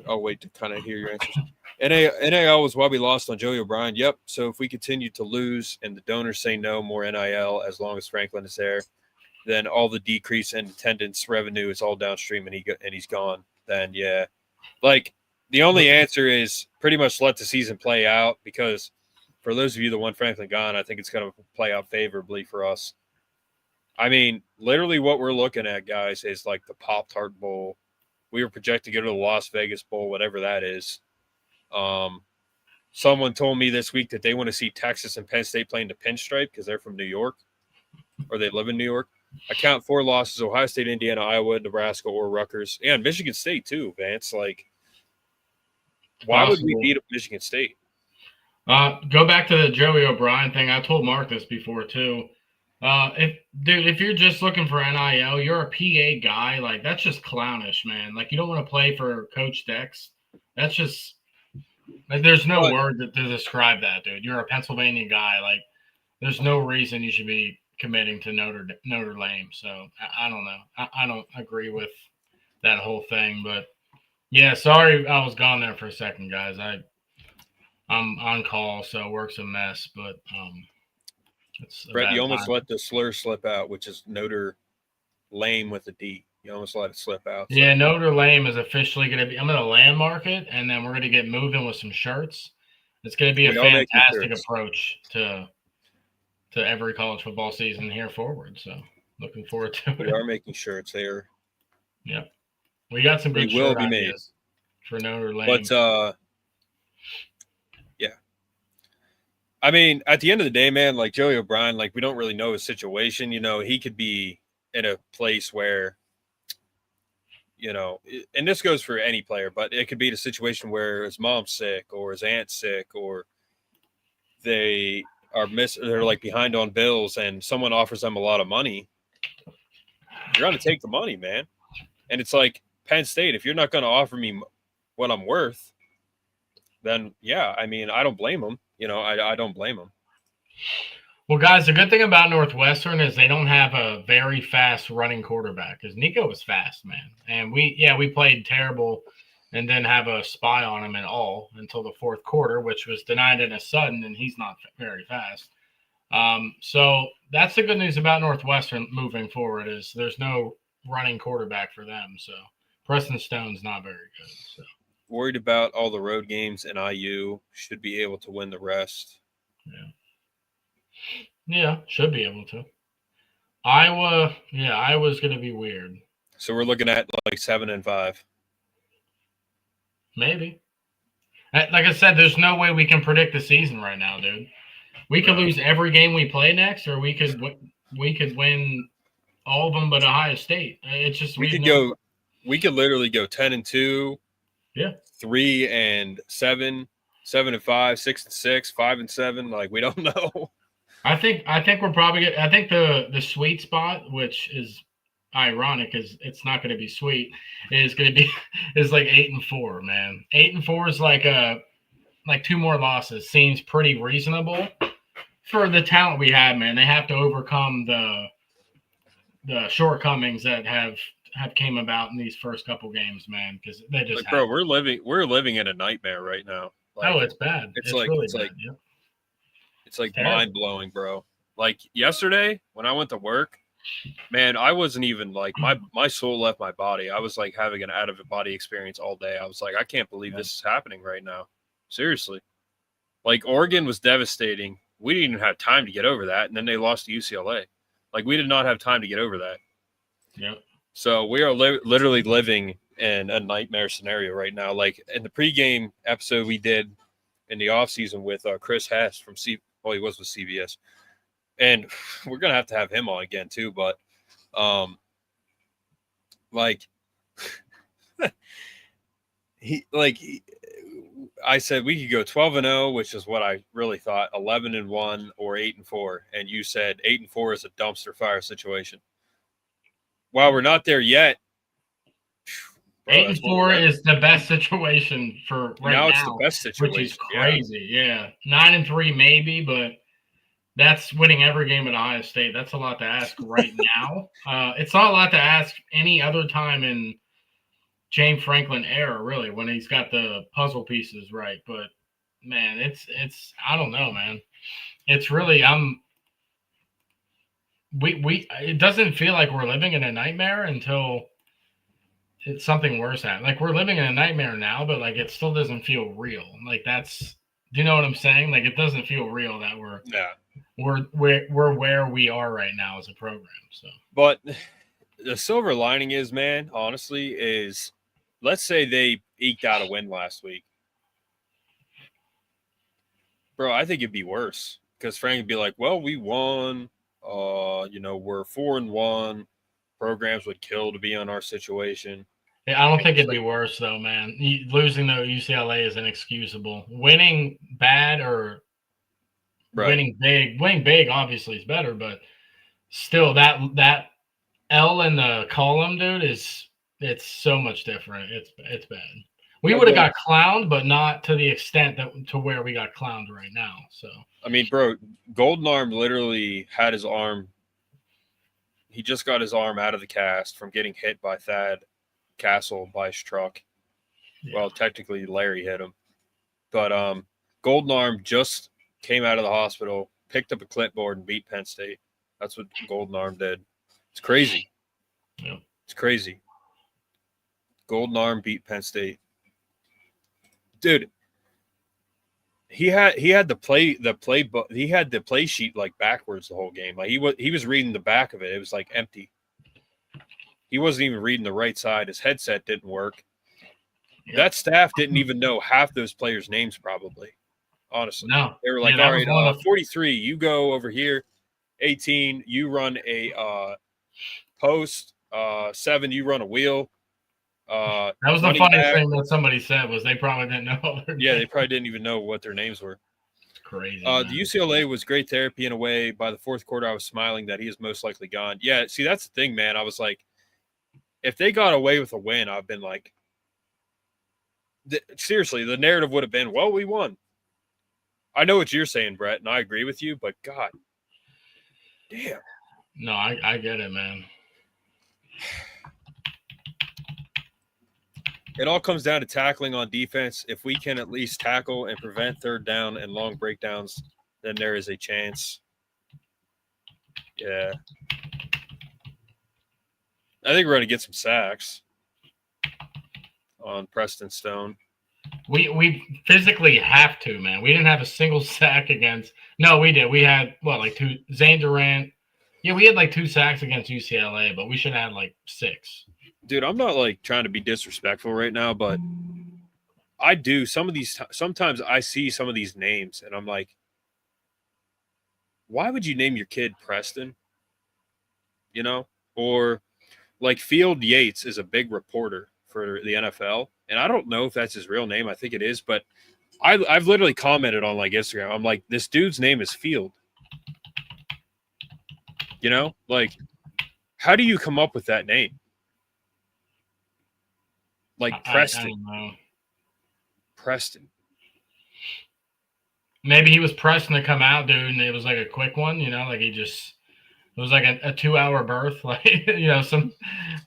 I'll wait to kind of hear your answers. NIL was why we lost on Joey O'Brien. Yep. So if we continue to lose and the donors say no more NIL as long as Franklin is there, then all the decrease in attendance revenue is all downstream and he's gone. Then, yeah. Like, the only answer is pretty much let the season play out, because for those of you that want Franklin gone, I think it's going to play out favorably for us. I mean, literally what we're looking at, guys, is like the Pop-Tart Bowl. We were projected to go to the Las Vegas Bowl, whatever that is. Someone told me this week that they want to see Texas and Penn State playing the pinstripe because they're from New York, or they live in New York. I count 4 losses: Ohio State, Indiana, Iowa, Nebraska, or Rutgers. Yeah, and Michigan State too, Vance. Like, why would we beat Michigan State? Go back to the Joey O'Brien thing. I told Mark this before too. If you're just looking for NIL, you're a PA guy. Like, that's just clownish, man. Like, you don't want to play for Coach Dex. That's just like, there's no word to describe that, dude. You're a Pennsylvania guy. Like, there's no reason you should be committing to Notre Dame. So I don't know. I don't agree with that whole thing. But yeah, sorry I was gone there for a second, guys. I'm on call, so work's a mess. But Brett, you almost let the slur slip out, which is Notre Lame with a D. You almost let it slip out. So. Yeah, Notre Lame is officially going to be – I'm going to landmark it, and then we're going to get moving with some shirts. It's going to be a fantastic approach to every college football season here forward. So looking forward to it. We are making shirts there. Yep. We got some good shirt ideas for Notre Lame. But, yeah. I mean, at the end of the day, man, like Joey O'Brien, like, we don't really know his situation. You know, he could be in a place where, you know, and this goes for any player, but it could be the situation where his mom's sick or his aunt's sick, or they're like behind on bills and someone offers them a lot of money. You're going to take the money, man. And it's like Penn State, if you're not going to offer me what I'm worth, then yeah, I mean, I don't blame them. You know, I don't blame them. Well, guys, the good thing about Northwestern is they don't have a very fast running quarterback, because Nico was fast, man. And we played terrible and didn't have a spy on him at all until the fourth quarter, which was denied in a sudden, and he's not very fast. So that's the good news about Northwestern moving forward is there's no running quarterback for them. So Preston Stone's not very good. So Worried about all the road games, and IU should be able to win the rest. Yeah, should be able to. Iowa's going to be weird. So we're looking at like 7-5. Maybe. Like I said, there's no way we can predict the season right now, dude. We could lose every game we play next, or we could win all of them but Ohio State. It's just we could literally go 10-2, 3-7, 7-5, 6-6, 5-7. Like, we don't know. I think we're probably. I think the sweet spot, which is ironic, is it's not going to be sweet. Is going to be like 8-4, man. 8-4 is like 2 more losses. Seems pretty reasonable for the talent we have, man. They have to overcome the shortcomings that have came about in these first couple games, man. Because they just bro, we're living in a nightmare right now. Like, it's bad. It's really bad. Yeah. It's like mind blowing, bro. Like yesterday when I went to work, man, I wasn't even like my soul left my body. I was like having an out of body experience all day. I was like, I can't believe this is happening right now. Seriously. Like Oregon was devastating. We didn't even have time to get over that. And then they lost to UCLA. Like we did not have time to get over that. Yeah. So we are literally living in a nightmare scenario right now. Like in the pregame episode we did in the offseason with Chris Hess from he was with CBS. And we're going to have him on again too. But I said we could go 12-0, which is what I really thought, 11-1 or 8-4. And you said 8-4 is a dumpster fire situation. While we're not there yet, 8-4 is the best situation for right now. It's the best situation, which is crazy. Yeah, 9-3 maybe, but that's winning every game at Ohio State. That's a lot to ask right now. It's not a lot to ask any other time in James Franklin era, really, when he's got the puzzle pieces right. But man, it's I don't know, man. It's really it doesn't feel like we're living in a nightmare until it's something worse happens. Like we're living in a nightmare now, but like it still doesn't feel real. Like do you know what I'm saying? Like it doesn't feel real that we're where we are right now as a program. So, but the silver lining is, man, honestly, is let's say they eked out a win last week. Bro, I think it'd be worse because Frank would be like, well, we won. We're 4-1. Programs would kill to be on our situation. Yeah, I don't think it'd be worse, though, man. Losing to UCLA is inexcusable. Winning bad or winning big obviously is better, but still that L in the column, dude, it's so much different. It's bad. We would have got clowned, but not to the extent to where we got clowned right now. So I mean, bro, Golden Arm literally had his arm. He just got his arm out of the cast from getting hit by Thad Castle by his truck. Yeah. Well, technically Larry hit him, but Golden Arm just came out of the hospital, picked up a clipboard, and beat Penn State. That's what Golden Arm did. It's crazy. Yeah. It's crazy. Golden Arm beat Penn State. Dude, he had the play sheet like backwards the whole game. Like he was reading the back of it. It was like empty. He wasn't even reading the right side. His headset didn't work. Yeah. That staff didn't even know half those players' names probably. Honestly. No. They were like, all right, 43, you go over here. 18, you run a post. 7, you run a wheel. That was the funniest thing that somebody said was they probably didn't know. They probably didn't even know what their names were. It's crazy. The UCLA was great therapy in a way. By the fourth quarter, I was smiling that he is most likely gone. Yeah, see, that's the thing, man. I was like, if they got away with a win, I've been like, seriously, the narrative would have been, well, we won. I know what you're saying, Brett, and I agree with you, but God damn. No, I get it, man. It all comes down to tackling on defense. If we can at least tackle and prevent third down and long breakdowns, then there is a chance Yeah. I think we're going to get some sacks on Preston Stone. We physically have to, man. We didn't have a single sack against. No, we did. We had like 2. Zane Durant. Yeah, we had like 2 sacks against UCLA, but we should have had like 6. Dude, I'm not like trying to be disrespectful right now, but I do sometimes I see some of these names and I'm like, why would you name your kid Preston? You know, or like Field Yates is a big reporter for the NFL. And I don't know if that's his real name. I think it is, but I've literally commented on like Instagram. I'm like, this dude's name is Field. You know, like, how do you come up with that name? Like Preston. I don't know. Preston. Maybe he was pressing to come out, dude, and it was like a quick one, you know, like it was like a 2-hour berth. Like, you know, some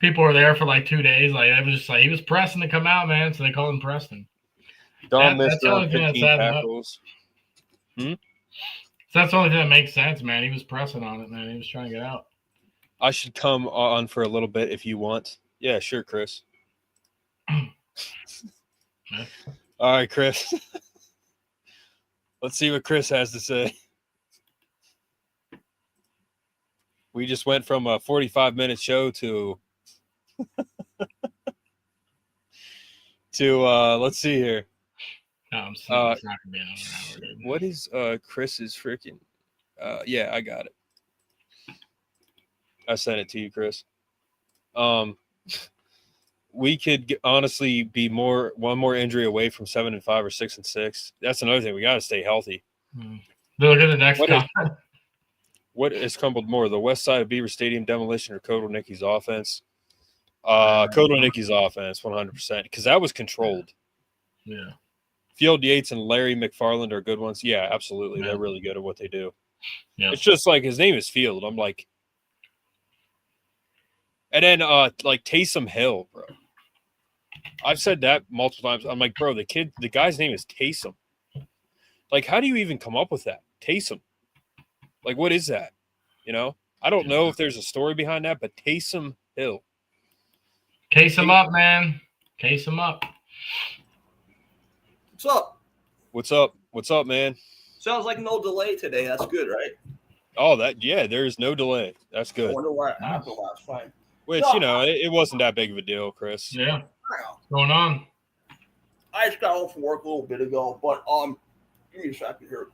people were there for like 2 days. Like, it was just like he was pressing to come out, man. So they called him Preston. That's the only thing that's tackles. So that's the only thing that makes sense, man. He was pressing on it, man. He was trying to get out. I should come on for a little bit if you want. Yeah, sure, Chris. Yeah. All right, Chris. Let's see what Chris has to say. We just went from a 45-minute show to let's see here. No, it's not gonna be another hour, dude. What is Chris's freaking yeah, I got it. I sent it to you, Chris. We could honestly be one more injury away from 7-5 or 6-6. That's another thing. We got to stay healthy. Look at the next comment. What has crumbled more, the west side of Beaver Stadium demolition or Kotelnicki's offense? Kotelnicki's offense, 100%, because that was controlled. Yeah. Field Yates and Larry McFarland are good ones. Yeah, absolutely. Yeah. They're really good at what they do. Yeah. It's just like his name is Field. I'm like, and then like Taysom Hill, bro. I've said that multiple times. I'm like, bro, the guy's name is Taysom. Like, how do you even come up with that? Taysom. Like, what is that? You know? I don't know if there's a story behind that, but Taysom Hill. Case him up, man. Case him up. What's up? What's up? What's up, man? Sounds like no delay today. That's good, right? Oh, there's no delay. That's I good. wonder what happened last time. Which, No. you know, it wasn't that big of a deal, Chris. Yeah. I don't know. What's going on? I just got home from work a little bit ago, but give me a second here.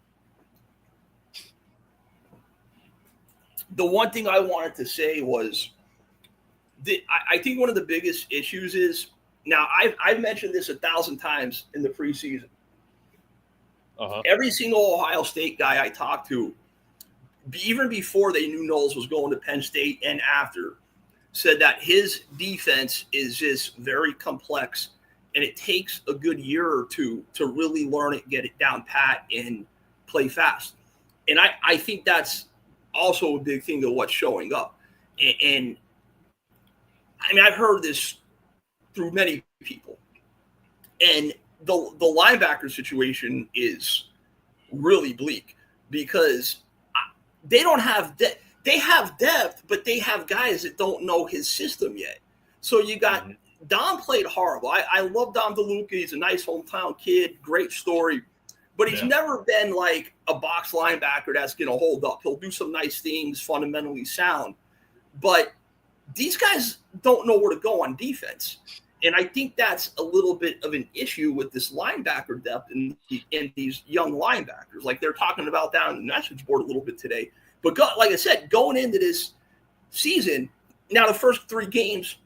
The one thing I wanted to say was I think one of the biggest issues is now I've mentioned this 1,000 times in the preseason. Every single Ohio State guy I talked to, even before they knew Knowles was going to Penn State and after, said that his defense is just very complex and it takes a good year or two to really learn it, get it down pat, and play fast. And I think that's also a big thing of what's showing up. And I mean, I've heard this through many people. And the linebacker situation is really bleak because they don't have depth. They have depth, but they have guys that don't know his system yet. So you got Dom played horrible. I love Dom DeLuca. He's a nice hometown kid, great story. But he's never been like a box linebacker that's going to hold up. He'll do some nice things, fundamentally sound. But these guys don't know where to go on defense. And I think that's a little bit of an issue with this linebacker depth in these young linebackers. Like they're talking about that on the message board a little bit today. But like I said, going into this season, now the first 3 games,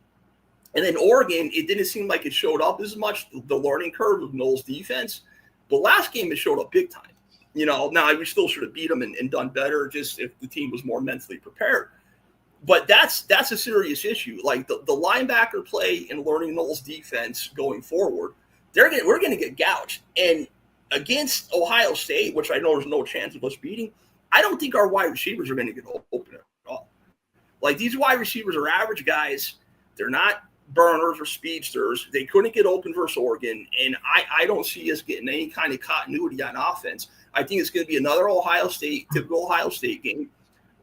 and then Oregon, it didn't seem like it showed up as much, the learning curve of Knowles' defense. But last game, it showed up big time. You know, now we still should have beat them and done better just if the team was more mentally prepared. But that's a serious issue. Like the linebacker play and learning Knowles' defense going forward, we're going to get gouged. And against Ohio State, which I know there's no chance of us beating, I don't think our wide receivers are going to get open at all. Like these wide receivers are average guys. They're not burners or speedsters. They couldn't get open versus Oregon. And I don't see us getting any kind of continuity on offense. I think it's going to be another typical Ohio State game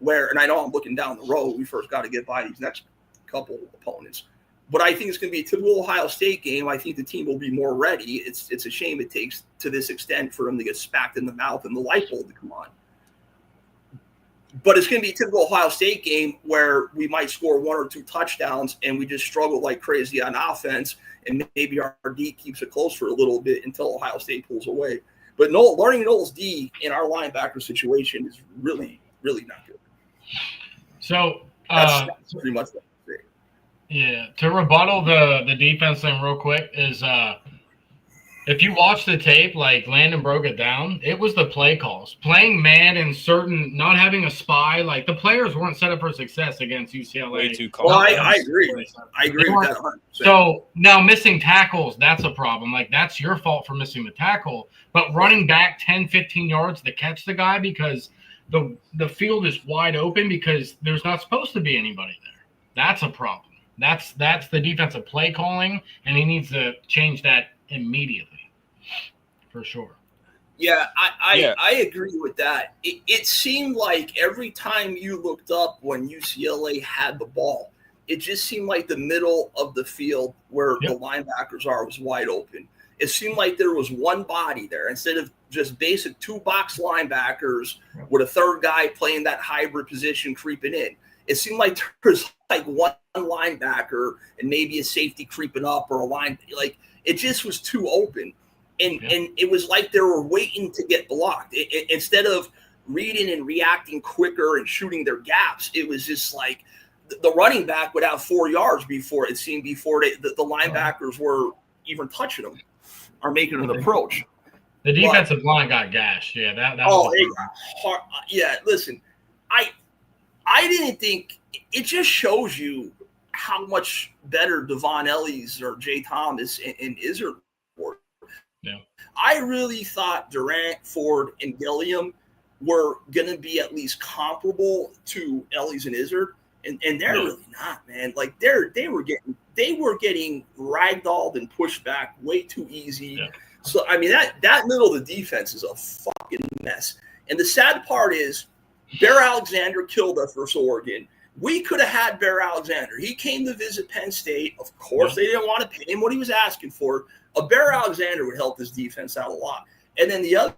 where, and I know I'm looking down the road, we first got to get by these next couple opponents, but I think it's going to be a typical Ohio State game. I think the team will be more ready. It's a shame it takes to this extent for them to get smacked in the mouth and the light bulb to come on. But it's going to be a typical Ohio State game where we might score 1 or 2 touchdowns and we just struggle like crazy on offense, and maybe our D keeps it close for a little bit until Ohio State pulls away. But learning Noel's D in our linebacker situation is really, really not good. So that's pretty much what I'm saying. Yeah, to rebuttal the defense thing real quick is if you watch the tape, like Landon broke it down, it was the play calls. Playing man and not having a spy, like the players weren't set up for success against UCLA. Way too well, I agree. I agree with that 100%. So now missing tackles, that's a problem. Like that's your fault for missing the tackle. But running back 10, 15 yards to catch the guy because the field is wide open because there's not supposed to be anybody there. That's a problem. That's the defensive play calling, and he needs to change that immediately, for sure. Yeah, I agree with that. It seemed like every time you looked up when UCLA had the ball, it just seemed like the middle of the field where the linebackers are was wide open. It seemed like there was one body there instead of just basic 2-box linebackers with a third guy playing that hybrid position creeping in. It seemed like there was like one linebacker and maybe a safety creeping up or a line. Like it just was too open. And it was like they were waiting to get blocked. Instead of reading and reacting quicker and shooting their gaps, it was just like the running back would have 4 yards before the linebackers were even touching them or making an approach. The defensive line got gashed. Yeah, that was it got hard. Yeah, listen, I didn't think it just shows you how much better Devon Ellies or Jay Thomas and Izzard were. Yeah. I really thought Durant, Ford, and Gilliam were going to be at least comparable to Ellies and Izzard, and they're really not, man. Like they were getting ragdolled and pushed back way too easy. Yeah. So I mean that middle of the defense is a fucking mess. And the sad part is Bear Alexander killed us versus Oregon. We could have had Bear Alexander. He came to visit Penn State. Of course, they didn't want to pay him what he was asking for. A Bear Alexander would help this defense out a lot. And then the other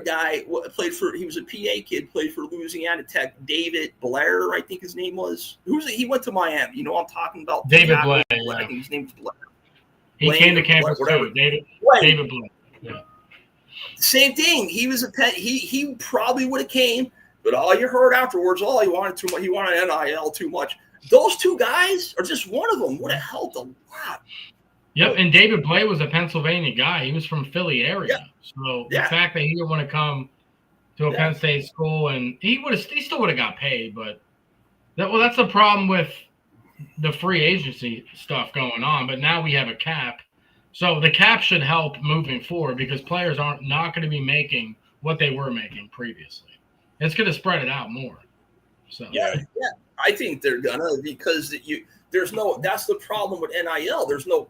guy he was a PA kid, played for Louisiana Tech, David Blair, I think his name was. He went to Miami. You know what I'm talking about? David Blair. I think his name was Blair. He came to campus too. David Blair. Yeah. Same thing. He was he probably would have came, but all you heard afterwards, he wanted too much. He wanted NIL too much. Those two guys, or just one of them, would have helped a lot. Yep, and David Blay was a Pennsylvania guy. He was from Philly area. Yeah. So the fact that he didn't want to come to a Penn State school, and he still would have got paid, but that's the problem with the free agency stuff going on. But now we have a cap. So the cap should help moving forward because players not going to be making what they were making previously. It's going to spread it out more. So I think they're gonna, because that's the problem with NIL.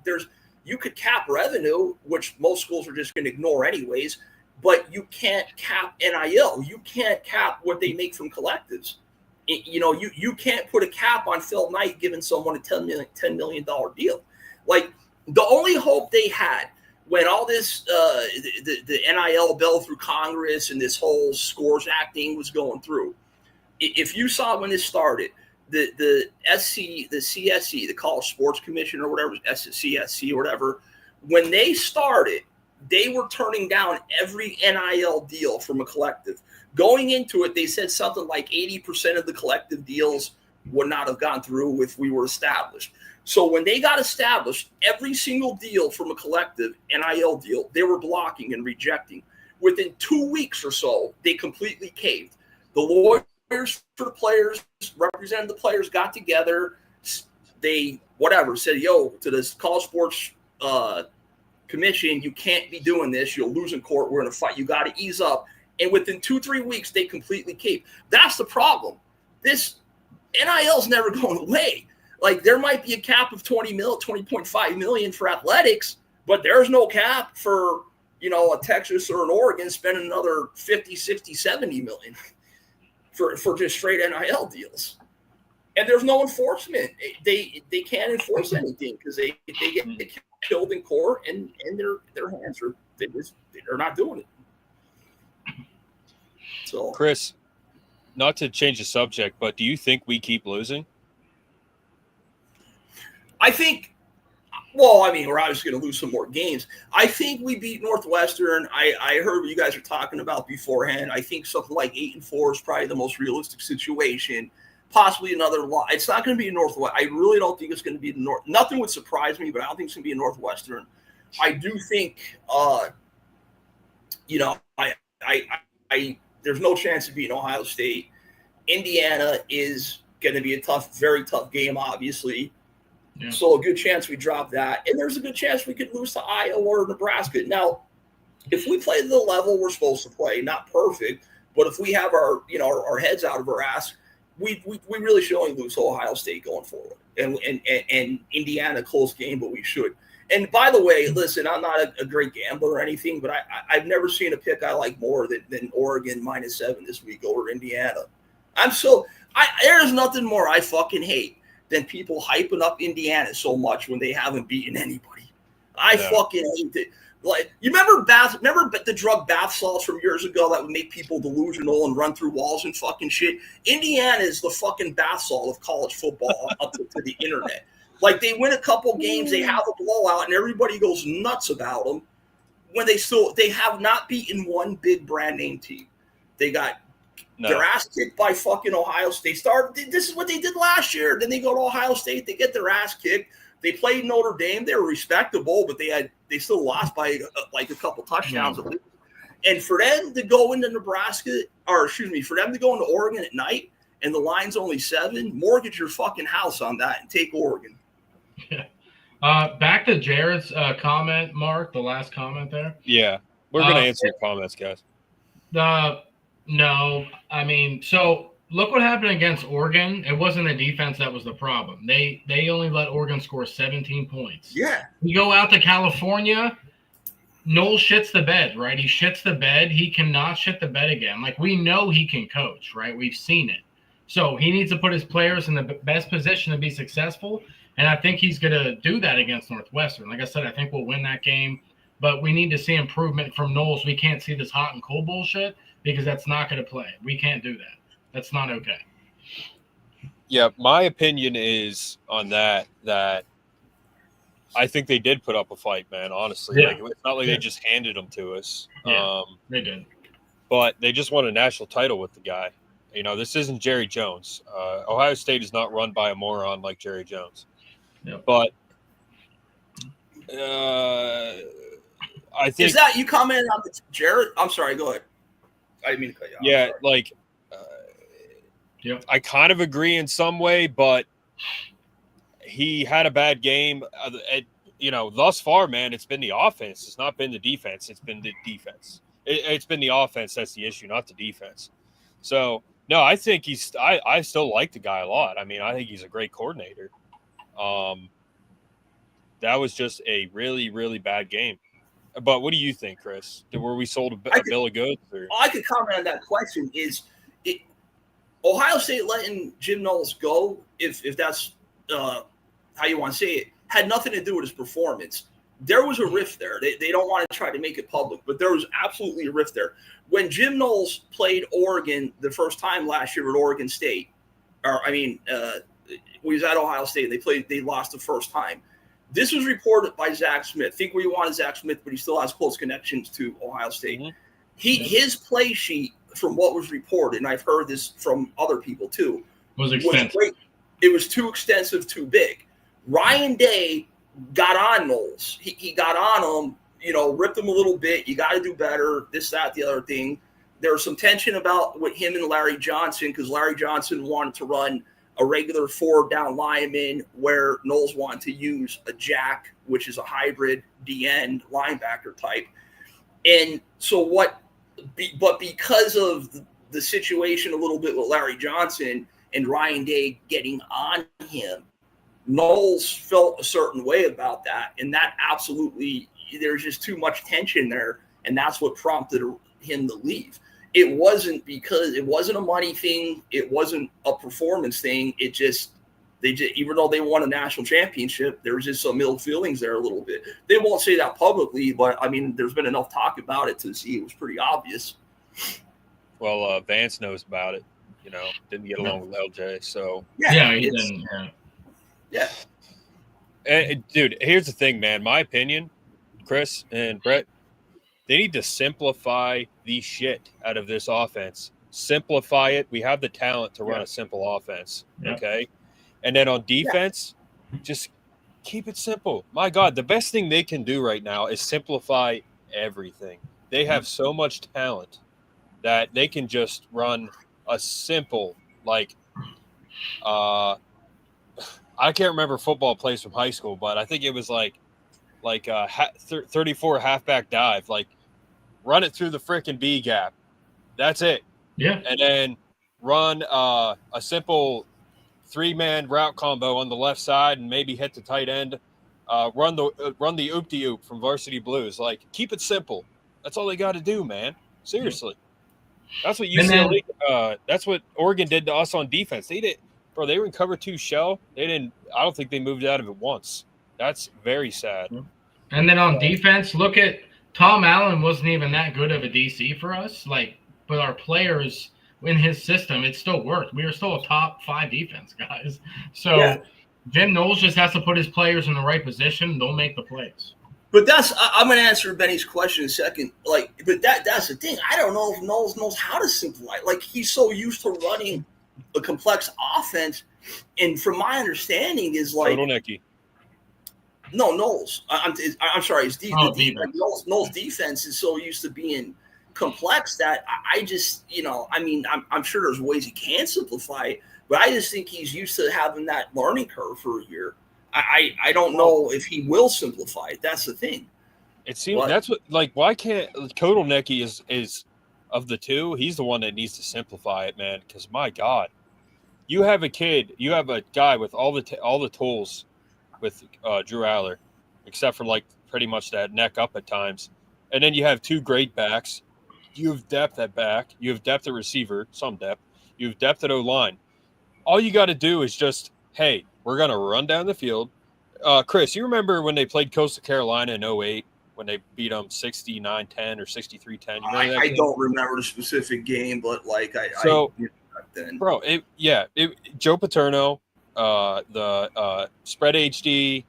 You could cap revenue, which most schools are just going to ignore anyways, but you can't cap NIL. You can't cap what they make from collectives. You can't put a cap on Phil Knight giving someone a $10 million deal. Like the only hope they had when all this the NIL bill through Congress and this whole Scores Act thing was going through, if you saw when this started, the CSC, the College Sports Commission or whatever, CSC or whatever, when they started, they were turning down every NIL deal from a collective. Going into it, they said something like 80% of the collective deals would not have gone through if we were established. So when they got established, every single deal from a collective NIL deal, they were blocking and rejecting. Within 2 weeks or so, they completely caved. The lawyers for the players, representing the players, got together. They said, to this College Sports Commission, you can't be doing this. You'll lose in court. We're going to fight. You got to ease up. And within 2-3 weeks, they completely caved. That's the problem. This NIL is never going away. Like there might be a cap of 20.5 million for athletics, but there's no cap for, a Texas or an Oregon spending another 50, 60, 70 million. for just straight NIL deals. And there's no enforcement. They can't enforce anything because they get killed in court, and their hands are they're not doing it. So, Chris, not to change the subject, but do you think we keep losing? I think. Well, I mean, we're obviously going to lose some more games. I think we beat Northwestern. I heard what you guys were talking about beforehand. I think something like 8-4 is probably the most realistic situation. Possibly another loss. It's not going to be a Northwestern. I really don't think it's going to be the North. Nothing would surprise me, but I don't think it's going to be a Northwestern. I do think, there's no chance of beating Ohio State. Indiana is going to be a tough, very tough game, obviously. Yeah. So a good chance we drop that. And there's a good chance we could lose to Iowa or Nebraska. Now, if we play to the level we're supposed to play, not perfect, but if we have our heads out of our ass, we really should only lose to Ohio State going forward. And Indiana, close game, but we should. And by the way, listen, I'm not a great gambler or anything, but I've never seen a pick I like more than Oregon -7 this week over Indiana. There's nothing more I fucking hate than people hyping up Indiana so much when they haven't beaten anybody. I fucking hate it. Like, you remember the drug bath salts from years ago that would make people delusional and run through walls and fucking shit? Indiana is the fucking bath salt of college football up to the internet. Like, they win a couple games, they have a blowout, and everybody goes nuts about them when they have not beaten one big brand name team. They got their ass kicked by fucking Ohio State. This is what they did last year. Then they go to Ohio State, they get their ass kicked. They played Notre Dame. They were respectable, but they still lost by like a couple touchdowns. Mm-hmm. And for them to go into for them to go into Oregon at night and the line's only 7, mortgage your fucking house on that and take Oregon. Back to Jared's comment, Mark, the last comment there. Yeah, we're going to answer your comments, guys. No, I mean, so look what happened against Oregon. It wasn't the defense that was the problem. They only let Oregon score 17 points. Yeah. You go out to California, Noel shits the bed, right? He shits the bed. He cannot shit the bed again. Like, we know he can coach, right? We've seen it. So he needs to put his players in the best position to be successful, and I think he's going to do that against Northwestern. Like I said, I think we'll win that game, but we need to see improvement from Noles. We can't see this hot and cold bullshit because that's not going to play. We can't do that. That's not okay. Yeah, my opinion is on that I think they did put up a fight, man, honestly. Yeah. Like, it's not like they just handed them to us. Yeah, they did. But they just won a national title with the guy. You know, this isn't Jerry Jones. Ohio State is not run by a moron like Jerry Jones. Yep. But I think – is that you commented on Jared? I'm sorry, go ahead. I didn't mean to cut you off. Yeah, like I kind of agree in some way, but he had a bad game. Thus far, man, it's been the offense. It's not been the defense. It's been the defense. It's been the offense that's the issue, not the defense. So, no, I think I still like the guy a lot. I mean, I think he's a great coordinator. That was just a really, really bad game. But what do you think, Chris? Were we sold a bill of goods? Or? I could comment on that question. Ohio State letting Jim Knowles go, if that's how you want to say it, had nothing to do with his performance. There was a rift there. They don't want to try to make it public, but there was absolutely a rift there. When Jim Knowles played Oregon the first time last year at Oregon State, he was at Ohio State. They lost the first time. This was reported by Zach Smith. Think where you wanted Zach Smith, but he still has close connections to Ohio State. Mm-hmm. His play sheet, from what was reported, and I've heard this from other people too, was extensive. It was too extensive, too big. Ryan Day got on Knowles. He got on him, ripped him a little bit. You got to do better, this, that, the other thing. There was some tension with him and Larry Johnson because Larry Johnson wanted to run a regular 4-down lineman where Knowles wanted to use a jack, which is a hybrid D-end linebacker type. And so but because of the situation a little bit with Larry Johnson and Ryan Day getting on him, Knowles felt a certain way about that. And that absolutely, there's just too much tension there. And that's what prompted him to leave. it wasn't because it wasn't a money thing. It wasn't a performance thing. They just, even though they won a national championship, there was just some ill feelings there a little bit. They won't say that publicly, but I mean, there's been enough talk about it to see it was pretty obvious. Well, Vance knows about it. Didn't get along with LJ, so yeah, he didn't. Yeah. And, dude, here's the thing, man. My opinion, Chris and Brett, they need to simplify the shit out of this offense. Simplify it. We have the talent to run a simple offense, okay? And then on defense, just keep it simple. My God, the best thing they can do right now is simplify everything. They have so much talent that they can just run a simple, I can't remember football plays from high school, but I think it was like a 34 halfback dive, run it through the freaking B gap. That's it. Yeah. And then run a simple 3-man route combo on the left side and maybe hit the tight end. Run the oop-de-oop from Varsity Blues. Keep it simple. That's all they got to do, man. Seriously. That's what UCLA. That's what Oregon did to us on defense. They were in cover 2 shell. I don't think they moved out of it once. That's very sad. And then on defense, look at Tom Allen wasn't even that good of a DC for us. But our players in his system, it still worked. We were still a top 5 defense, guys. So Jim Knowles just has to put his players in the right position. They'll make the plays. But I'm going to answer Benny's question in a second. But that's the thing. I don't know if Knowles knows how to simplify. He's so used to running a complex offense, and from my understanding is Total Nicky. No, Knowles. I'm sorry. His defense. Knowles' defense is so used to being complex that I just, I'm sure there's ways he can simplify it, but I just think he's used to having that learning curve for a year. I don't know if he will simplify it. That's the thing. It seems that's what why can't Total Nicky is of the two? He's the one that needs to simplify it, man. Because my God, you have a guy with all the tools with Drew Aller, except for pretty much that neck up at times, and then you have 2 great backs. You have depth at back. You have depth at receiver, some depth. You have depth at O-line. All you got to do is just, hey, we're going to run down the field. Chris, you remember when they played Coastal Carolina in 2008 when they beat them 69-10 or 63-10? I don't remember the specific game, but Joe Paterno, the Spread HD,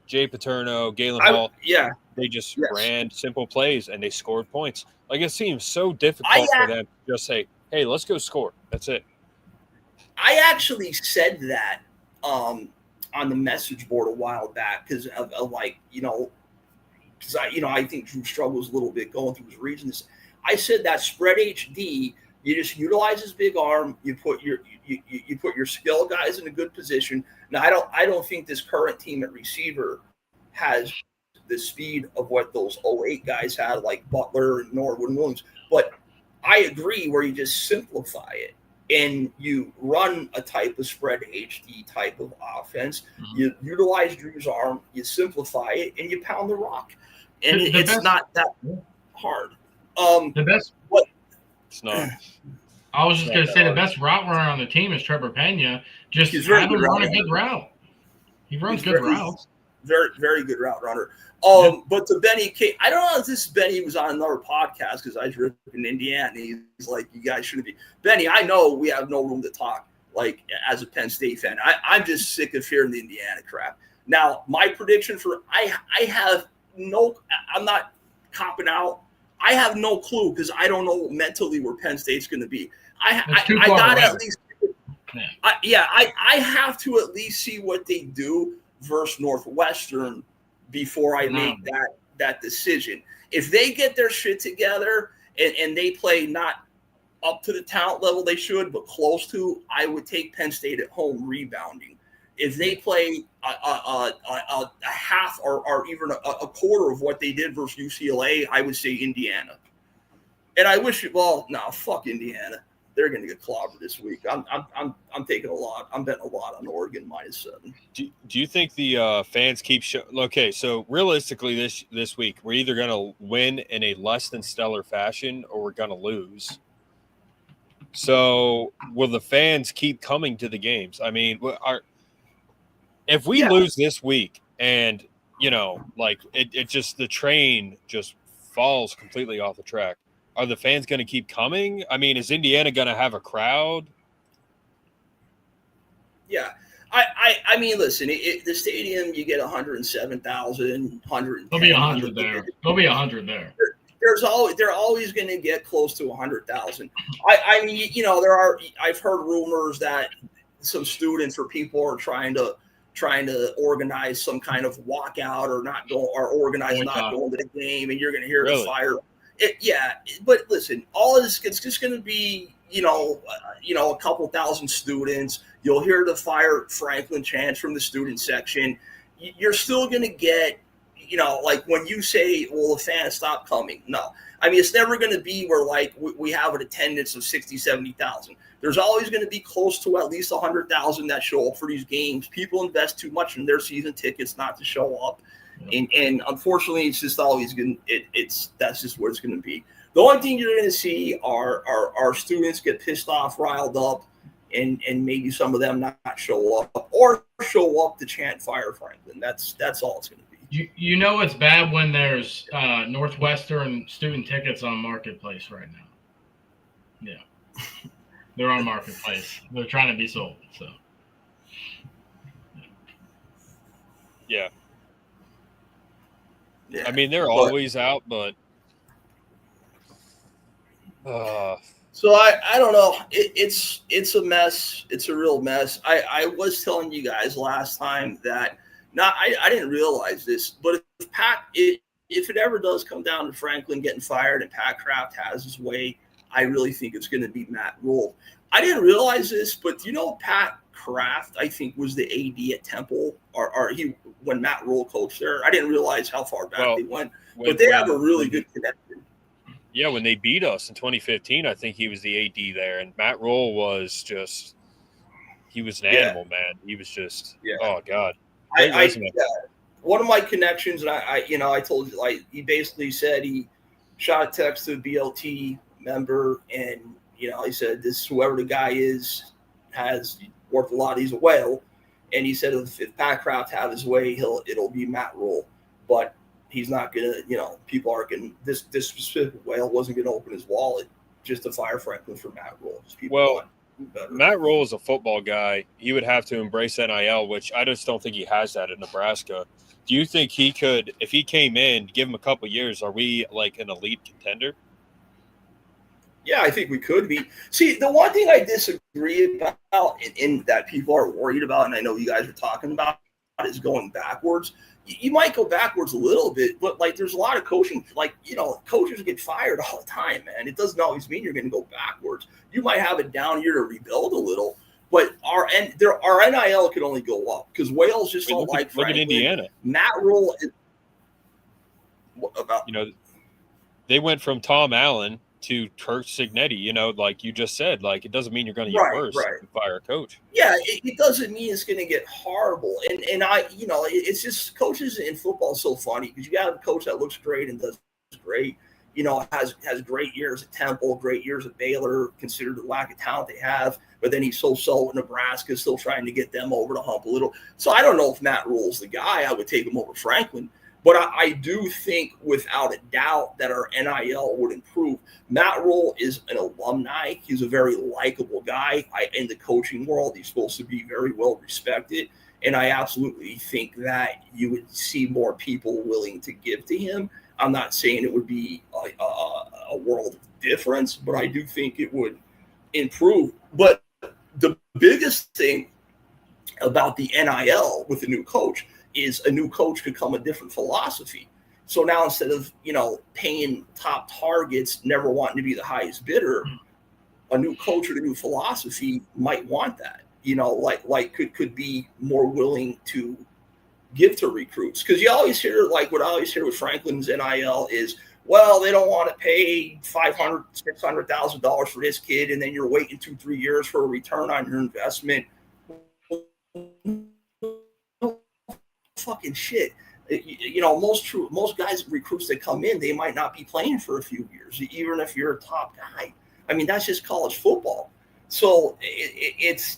Jay Paterno, Galen Hall. They just ran simple plays and they scored points. It seems so difficult for them to just say, hey, let's go score. That's it. I actually said that on the message board a while back because I think Drew struggles a little bit going through his reasons. I said that Spread HD, you just utilize his big arm. You put your skill guys in a good position. Now I don't think this current team at receiver has the speed of what those 08 guys had, like Butler and Norwood and Williams. But I agree where you just simplify it and you run a type of Spread HD type of offense. Mm-hmm. You utilize Drew's arm, you simplify it, and you pound the rock. And it's not that hard. It's not. I was just going to say the best route runner on the team is Trevor Pena. Just have him run a good route. He runs good routes. Very, very good route runner. But to Benny K, I don't know if this Benny was on another podcast because I grew up in Indiana. He's like, you guys shouldn't be. Benny, I know we have no room to talk, as a Penn State fan. I'm just sick of hearing the Indiana crap. Now, my prediction I'm not copping out. I have no clue because I don't know mentally where Penn State's going to be. I got to at least I have to at least see what they do versus Northwestern before I make that decision. If they get their shit together and they play not up to the talent level they should, but close to, I would take Penn State at home rebounding. If they play a half or even a quarter of what they did versus UCLA, I would say Indiana. And I wish fuck Indiana. They're going to get clobbered this week. I'm taking a lot. I'm betting a lot on Oregon -7. Do you think the fans keep okay? So realistically, this week we're either going to win in a less than stellar fashion or we're going to lose. So will the fans keep coming to the games? I mean, if we lose this week and, like it just, the train just falls completely off the track, are the fans going to keep coming? I mean, is Indiana going to have a crowd? Yeah. I mean, listen, the stadium, you get 107,000, 110. There'll be 100 there. There'll be 100 there. They're always going to get close to 100,000. I mean, I've heard rumors that some students or people are trying to organize some kind of walkout or not going to the game, and you're going to hear the fire. But listen, it's just going to be a couple thousand students. You'll hear the Fire Franklin chants from the student section. You're still going to get, like when you say, well, the fans stop coming. No. I mean, it's never going to be where, like, we have an attendance of 60, 70,000. There's always going to be close to at least 100,000 that show up for these games. People invest too much in their season tickets not to show up. And unfortunately, it's just always going to – that's just what it's going to be. The only thing you're going to see are students get pissed off, riled up, and maybe some of them not show up or show up to chant Fire Franklin. That's all it's going to be. You know it's bad when there's Northwestern student tickets on Marketplace right now. Yeah. They're on Marketplace. They're trying to be sold. So. Yeah. I mean, they're always out, but so I don't know. It's a mess. It's a real mess. I was telling you guys last time that I didn't realize this, but if it ever does come down to Franklin getting fired and Pat Kraft has his way, I really think it's going to be Matt Rule. I didn't realize this, but Pat Kraft, I think, was the AD at Temple, or when Matt Rule coached there. I didn't realize how far back they went, but they have a really good connection. Yeah, when they beat us in 2015, I think he was the AD there, and Matt Rule was he was an animal, man. He was just, oh God. One of my connections, and I told you, like, he basically said he shot a text to a BLT member, and he said this whoever the guy is has worked a lot. He's a whale, and he said if Pat Kraft have his way, it'll be Matt Rule, but he's not gonna. People aren't gonna. This specific whale wasn't gonna open his wallet just to fire Franklin for Matt Rule. Matt Rule is a football guy. He would have to embrace NIL, which I just don't think he has that in Nebraska. Do you think he could, if he came in, give him a couple years, are we like an elite contender? Yeah, I think we could be. See, the one thing I disagree about and that people are worried about, and I know you guys are talking about, is going backwards. You might go backwards a little bit, but like there's a lot of coaching, coaches get fired all the time, man. It doesn't always mean you're going to go backwards. You might have a down year to rebuild a little, but our NIL could only go up because Wales just don't like Franklin. Look at Indiana. Matt Rule is they went from Tom Allen to Kurt Signetti, like you just said, like it doesn't mean you're going to get worse if you fire a coach. Yeah, it doesn't mean it's going to get horrible. And it's just coaches in football is so funny because you got a coach that looks great and does great, has great years at Temple, great years at Baylor, considered the lack of talent they have, but then he's so with Nebraska, still trying to get them over the hump a little. So I don't know if Matt Rule's the guy. I would take him over Franklin. But I do think, without a doubt, that our NIL would improve. Matt Rule is an alumni. He's a very likable guy. In the coaching world, he's supposed to be very well respected. And I absolutely think that you would see more people willing to give to him. I'm not saying it would be a world of difference, but I do think it would improve. But the biggest thing about the NIL with the new coach is a new coach could come a different philosophy. So now instead of, paying top targets, never wanting to be the highest bidder, a new coach with a new philosophy might want that, could be more willing to give to recruits. Because you always hear, what I always hear with Franklin's NIL is, well, they don't want to pay $500,000, $600,000 for this kid, and then you're waiting 2-3 years for a return on your investment. Fucking shit. Most guys, recruits that come in, they might not be playing for a few years, even if you're a top guy. I mean, that's just college football. So it's,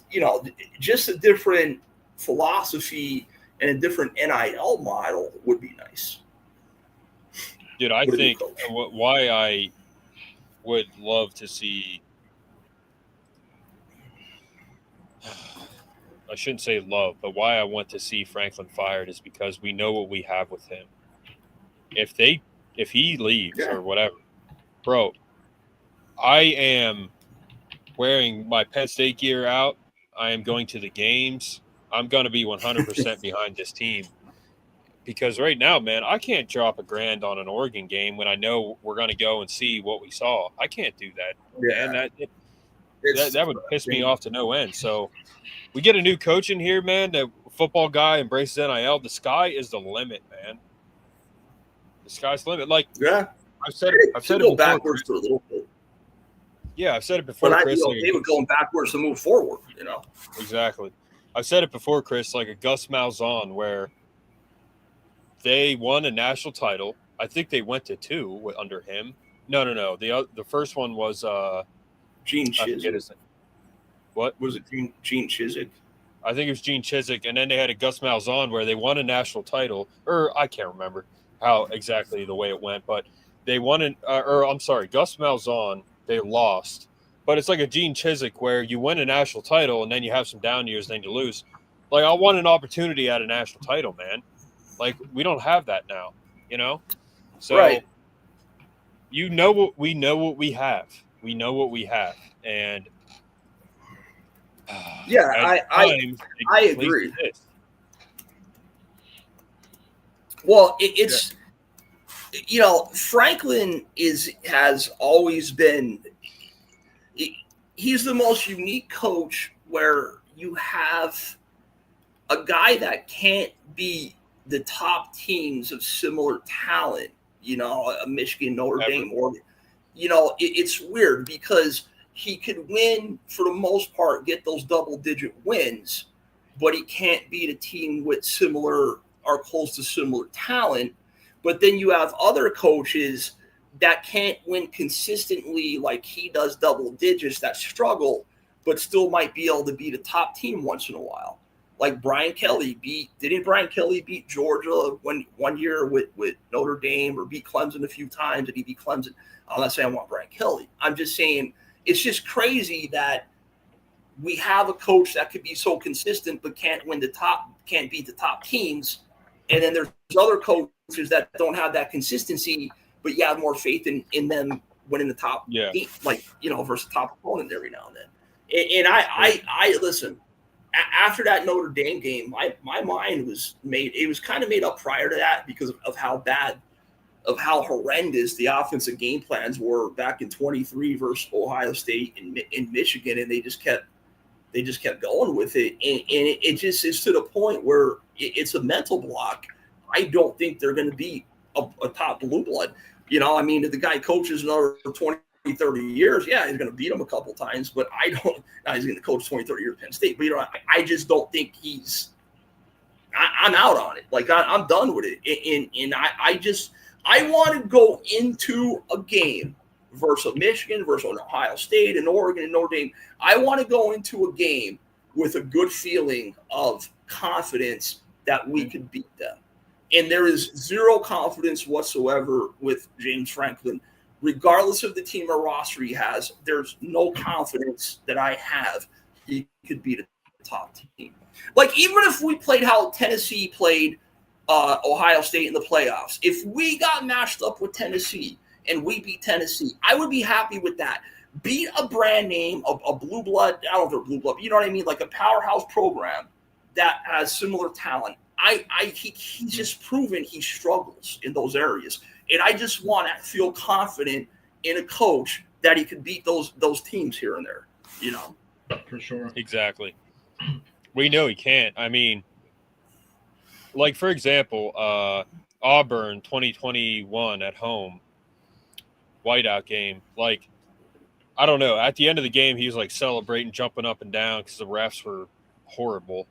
just a different philosophy and a different NIL model would be nice. Dude, I think why I would love to see – I shouldn't say love, but why I want to see Franklin fired is because we know what we have with him. If he leaves or whatever, bro, I am wearing my Penn State gear out. I am going to the games. I'm going to be 100% behind this team. Because right now, man, I can't drop $1,000 on an Oregon game when I know we're going to go and see what we saw. I can't do that, man. That would piss me off to no end. So we get a new coach in here, man. The football guy embraces NIL. The sky is the limit, man. The sky's the limit. Like, I've said it before. Backwards for a little bit. Yeah, I've said it before, but Chris. They were going backwards to move forward, Exactly. I've said it before, Chris, like a Gus Malzahn, where they won a national title. I think they went to 2 under him. No. The first one was Gene Chizik. What was it? Gene Chizik. I think it was Gene Chizik, and then they had a Gus Malzahn where they won a national title, or I can't remember how exactly the way it went, but they won Gus Malzahn, they lost. But it's like a Gene Chizik where you win a national title and then you have some down years, then you lose. Like, I want an opportunity at a national title, man. Like, we don't have that now, So, right. we know what we have. We know what we have. And I agree. Well, it's Franklin has always been. He's the most unique coach where you have a guy that can't be the top teams of similar talent. A Michigan, Notre Dame, Oregon. It's weird because he could win for the most part, get those double-digit wins, but he can't beat a team with similar or close to similar talent. But then you have other coaches that can't win consistently like he does double digits, that struggle, but still might be able to beat a top team once in a while. Like Brian Kelly didn't Brian Kelly beat Georgia one year with Notre Dame, or beat Clemson a few times? Did he beat Clemson? I'm not saying I want Brian Kelly. I'm just saying it's just crazy that we have a coach that could be so consistent but can't beat the top teams. And then there's other coaches that don't have that consistency, but you have more faith in them winning the top game, versus top opponent every now and then. And I listen, after that Notre Dame game, my mind was made. It was kind of made up prior to that because of how horrendous the offensive game plans were back in 23 versus Ohio State in Michigan, and they just kept going with it, and it just is to the point where it's a mental block. I don't think they're going to be a top blue blood. If the guy coaches another 20, 30 years, he's going to beat him a couple times, but he's going to coach 20, 30 years at Penn State. But, I just don't think I'm out on it. Like, I'm done with it. And I want to go into a game versus Michigan, versus Ohio State and Oregon and Notre Dame. I want to go into a game with a good feeling of confidence that we could beat them. And there is zero confidence whatsoever with James Franklin. Regardless of the team or roster he has, there's no confidence that I have he could beat a top team. Like, even if we played how Tennessee played Ohio State in the playoffs, if we got matched up with Tennessee and we beat Tennessee, I would be happy with that. Beat a brand name, a blue blood, I don't know if they're blue blood, but you know what I mean? Like a powerhouse program that has similar talent. He's just proven he struggles in those areas. And I just want to feel confident in a coach that he could beat those teams here and there, For sure. Exactly. We know he can't. I mean, like, for example, Auburn 2021 at home, whiteout game. Like, I don't know. At the end of the game, he was, like, celebrating, jumping up and down because the refs were horrible.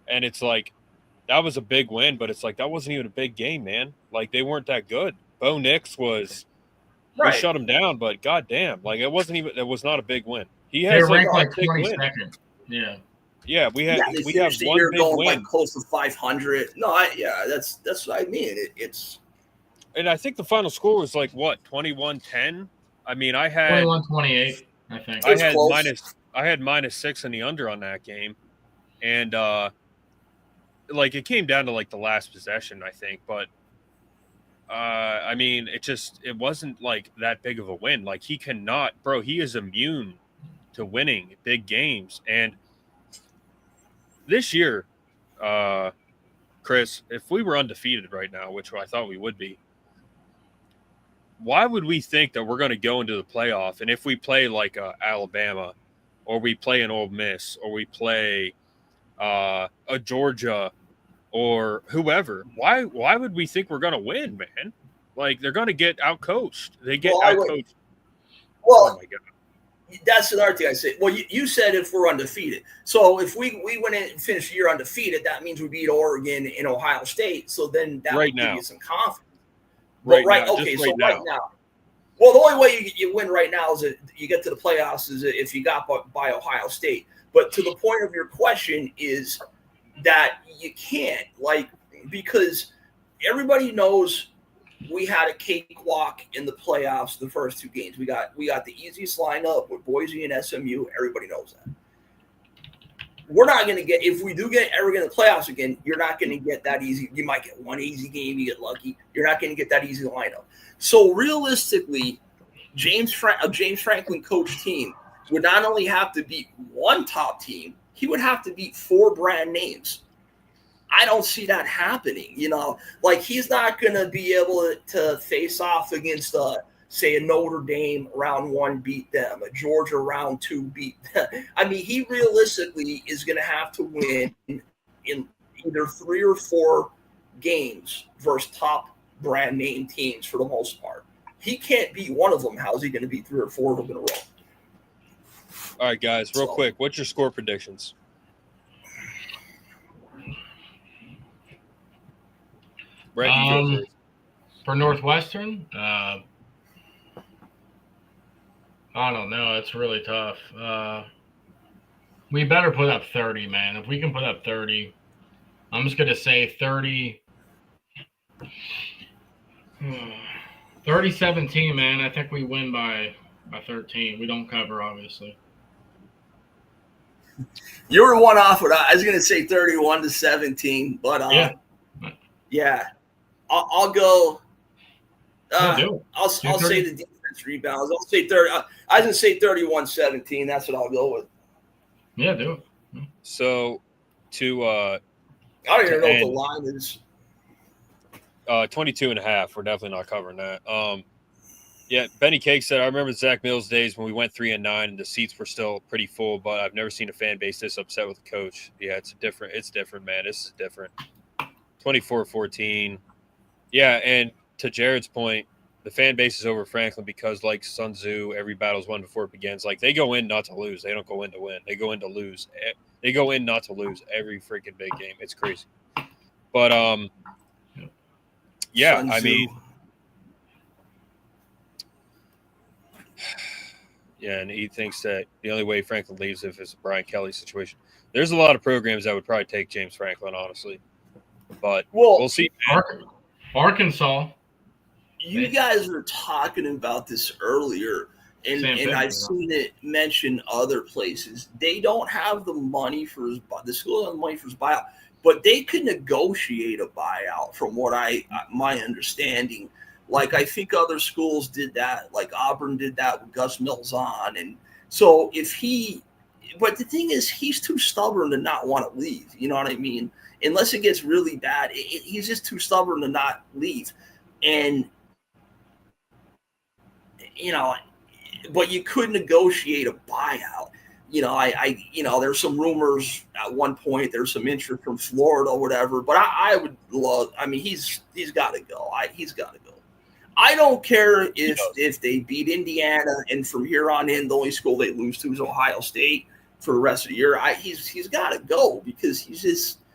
And it's like, that was a big win, but it's like, that wasn't even a big game, man. Like, they weren't that good. Bo Nix was – we shut him down, but goddamn, like, it was not a big win. He They're has ranked like big win. 22nd. Yeah. Yeah, we have the one year big going win. like close to 500. No, that's what I mean. It's And I think the final score was like what, 21-10? I mean, I had 21-28, I think. It was close. -6 in the under on that game. And like it came down to like the last possession, I think, but I mean, it wasn't like that big of a win. Like he is immune to winning big games. And this year, Chris, if we were undefeated right now, which I thought we would be, why would we think that we're going to go into the playoff? And if we play like Alabama, or we play an Ole Miss, or we play a Georgia, or whoever, why would we think we're going to win, man? Like they're going to get outcoached. They get outcoached. Well, oh my God. That's another thing I say. Well, you said if we're undefeated. So if we went in and finished the year undefeated, that means we beat Oregon and Ohio State. So then that would give you some confidence. Well, right now. Well, the only way you win right now is that you get to the playoffs is if you got by Ohio State. But to the point of your question is that you can't, like, because everybody knows we had a cakewalk in the playoffs the first two games. We got the easiest lineup with Boise and SMU. Everybody knows that. We're not going to get – if we do ever get in the playoffs again, you're not going to get that easy. You might get one easy game. You get lucky. You're not going to get that easy lineup. So realistically, James Franklin coach team would not only have to beat one top team, he would have to beat 4 brand names. I don't see that happening. Like he's not going to be able to face off against, say, a Notre Dame round 1 beat them, a Georgia round 2 beat them. I mean, he realistically is going to have to win in either 3 or 4 games versus top brand name teams for the most part. He can't beat one of them. How's he going to beat 3 or 4 of them in a row? All right, guys, real quick. What's your score predictions? For Northwestern, I don't know. It's really tough. We better put up 30, man. If we can put up 30, I'm just going to say 30-17, man. I think we win by 13. We don't cover, obviously. You were one off with I was going to say 31-17, but yeah. I'll go. I'll say the defense rebounds. I'll say 30. I was going to say 31-17. That's what I'll go with. Yeah, do it. So to I don't even know what the line is. 22.5. We're definitely not covering that. Yeah, Benny Cake said, I remember Zach Mills days when we went 3-9 and the seats were still pretty full, but I've never seen a fan base this upset with a coach. Yeah, it's different, man. This is different. 24-14. Yeah, and to Jared's point, the fan base is over Franklin because, like Sun Tzu, every battle's won before it begins. Like, they go in not to lose. They don't go in to win. They go in to lose. They go in not to lose every freaking big game. It's crazy. But, yeah, I mean, yeah, and he thinks that the only way Franklin leaves if it's a Brian Kelly situation. There's a lot of programs that would probably take James Franklin, honestly. But we'll see. Arkansas. You guys were talking about this earlier, and I've seen it mentioned other places. They don't have the money for his – the school doesn't have the money for his buyout, but they could negotiate a buyout from what my understanding. Like, I think other schools did that. Like, Auburn did that with Gus Malzahn. And so if he – but the thing is, he's too stubborn to not want to leave. You know what I mean? Unless it gets really bad, he's just too stubborn to not leave. And, but you could negotiate a buyout. There's some rumors at one point. There's some interest from Florida or whatever. But I would love – I mean, he's got to go. He's got to go. I don't care if they beat Indiana and from here on in, the only school they lose to is Ohio State for the rest of the year. He's got to go because he's just –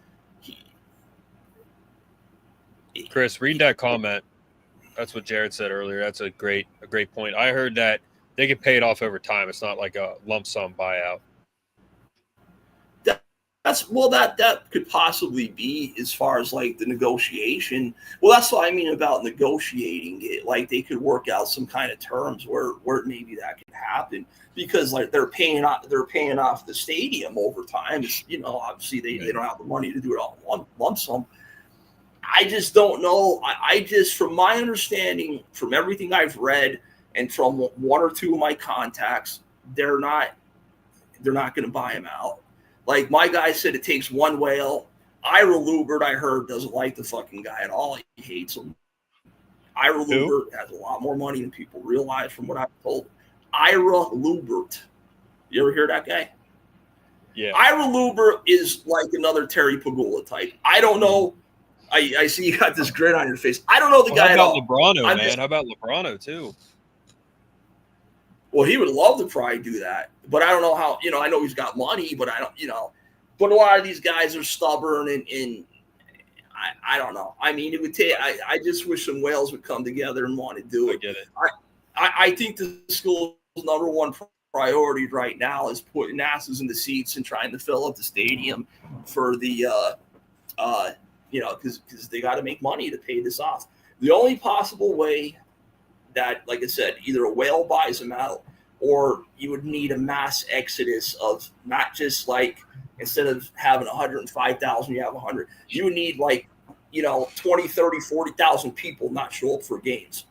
Chris, read that comment. That's what Jared said earlier. That's a great point. I heard that they get paid off over time. It's not like a lump sum buyout. That could possibly be as far as like the negotiation. Well, that's what I mean about negotiating it. Like they could work out some kind of terms where maybe that could happen, because like they're paying off the stadium over time. It's, obviously they don't have the money to do it all in one lump sum. I just don't know. I just, from my understanding, from everything I've read and from one or two of my contacts, they're not going to buy him out. Like my guy said, it takes one whale. Ira Lubert, I heard, doesn't like the fucking guy at all. He hates him. Ira Lubert has a lot more money than people realize, from what I've told. Ira Lubert. You ever hear that guy? Yeah. Ira Lubert is like another Terry Pagula type. I don't know. I see you got this grin on your face. I don't know the guy at all. How about Lebrano, man? How about Lebrano, too? Well, he would love to probably do that, but I don't know how. I know he's got money, but I don't. But a lot of these guys are stubborn, and I don't know. I mean, it would take. I just wish some whales would come together and want to do it. I get it. I think the school's number one priority right now is putting asses in the seats and trying to fill up the stadium for the because they got to make money to pay this off. The only possible way that, like I said, either a whale buys them out, or you would need a mass exodus of not just like, instead of having 105,000, you have 100. You would need 20, 30, 40,000 people not show up for games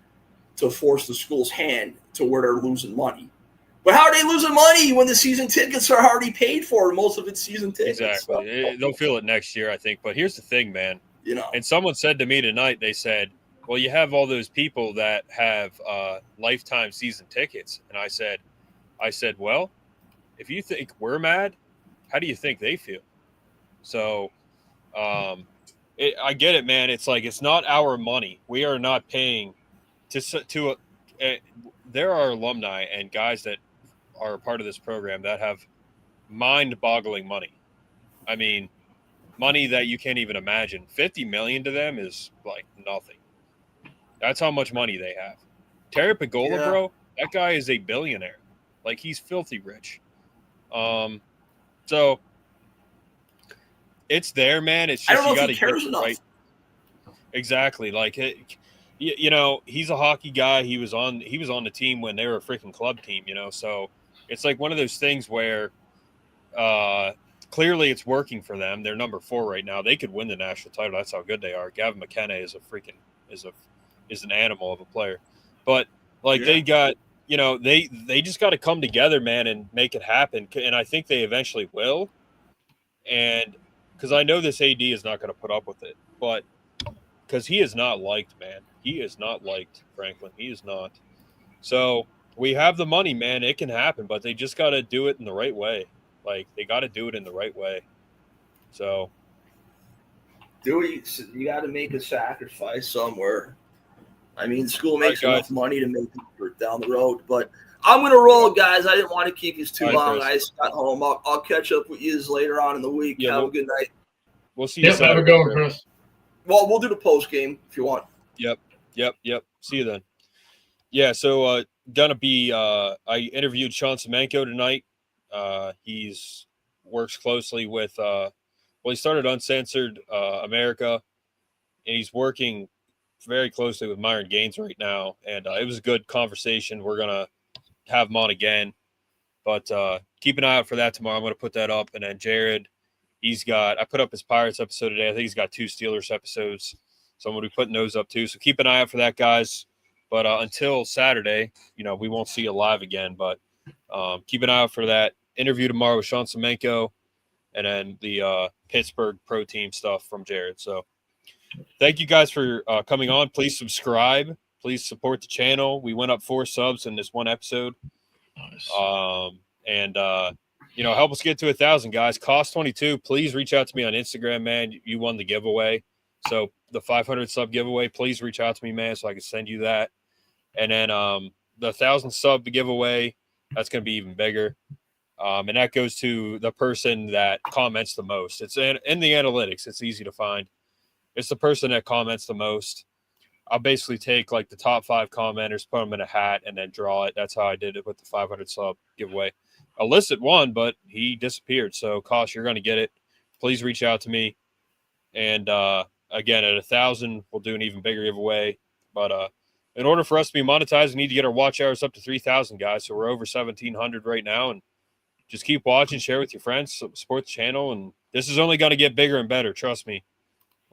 to force the school's hand to where they're losing money. But how are they losing money when the season tickets are already paid for? Most of it's season tickets. Exactly. So, they'll feel it next year, I think. But here's the thing, man. And someone said to me tonight, they said, well, you have all those people that have lifetime season tickets. And I said, well, if you think we're mad, how do you think they feel? So I get it, man. It's like, it's not our money. We are not paying there are alumni and guys that are a part of this program that have mind-boggling money. I mean, money that you can't even imagine. $50 million to them is like nothing. That's how much money they have. Terry Pagula, bro, that guy is a billionaire. Like, he's filthy rich. So it's there, man. It's just, I don't know if he cares enough. Right. Exactly. Like, he's a hockey guy. He was on the team when they were a freaking club team, so it's like one of those things where clearly it's working for them. They're number 4 right now. They could win the national title. That's how good they are. Gavin McKenna is an animal of a player. But they got, they just got to come together, man, and make it happen. And I think they eventually will. And because I know this AD is not going to put up with it, but because he is not liked, man. He is not liked, Franklin. He is not. So we have the money, man. It can happen, but they just got to do it in the right way. Like, they got to do it in the right way. So you got to make a sacrifice somewhere. I mean, school makes enough money to make it down the road. But I'm going to roll, guys. I didn't want to keep you too long. Chris. I just got home. I'll catch up with you later on in the week. Yeah, have a good night. We'll see you Saturday. Have a good one, Chris. Well, we'll do the post game if you want. Yep. See you then. Yeah, so gonna be I interviewed Sean Semenko tonight. He's works closely with he started Uncensored America, and he's working very closely with Myron Gaines right now, and it was a good conversation. We're gonna have him on again, but keep an eye out for that tomorrow. I'm gonna put that up. And then Jared, I put up his Pirates episode today. I think he's got 2 Steelers episodes, so I'm gonna be putting those up too. So keep an eye out for that, guys. But until Saturday, we won't see you live again. But keep an eye out for that interview tomorrow with Sean Semenko, and then the Pittsburgh pro team stuff from Jared. So thank you guys for coming on. Please subscribe. Please support the channel. We went up 4 subs in this one episode. Nice. Help us get to 1,000, guys. Cost 22. Please reach out to me on Instagram, man. You won the giveaway. So the 500 sub giveaway, please reach out to me, man, so I can send you that. And then the 1,000 sub giveaway, that's going to be even bigger. And that goes to the person that comments the most. It's in the analytics. It's easy to find. It's the person that comments the most. I'll basically take like the top 5 commenters, put them in a hat, and then draw it. That's how I did it with the 500 sub giveaway. Illicit won, but he disappeared. So, Kosh, you're going to get it. Please reach out to me. And again, at 1,000, we'll do an even bigger giveaway. But in order for us to be monetized, we need to get our watch hours up to 3,000, guys. So we're over 1,700 right now. And just keep watching, share with your friends, support the channel. And this is only going to get bigger and better. Trust me.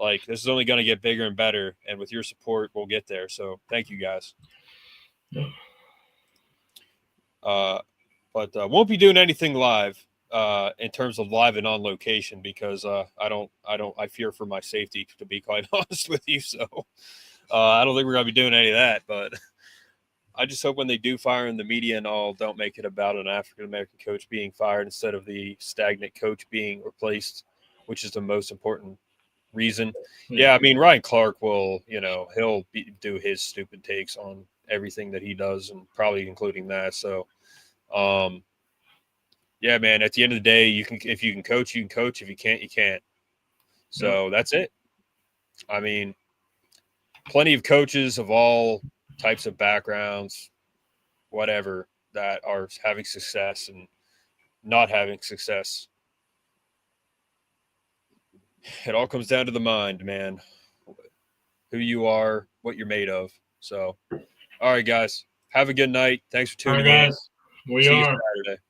Like, this is only going to get bigger and better. And with your support, we'll get there. So thank you, guys. But won't be doing anything live in terms of live and on location because I fear for my safety, to be quite honest with you. So I don't think we're going to be doing any of that. But I just hope when they do fire in the media and all, don't make it about an African-American coach being fired instead of the stagnant coach being replaced, which is the most important reason. Yeah, I mean, Ryan Clark will, he'll do his stupid takes on everything that he does and probably including that. So, yeah, man, at the end of the day, if you can coach, you can coach. If you can't, you can't. So that's it. I mean, plenty of coaches of all types of backgrounds, whatever, that are having success and not having success. It all comes down to the mind, man. Who you are, what you're made of. So, all right, guys. Have a good night. Thanks for tuning in. All right, guys. We See you are. Saturday.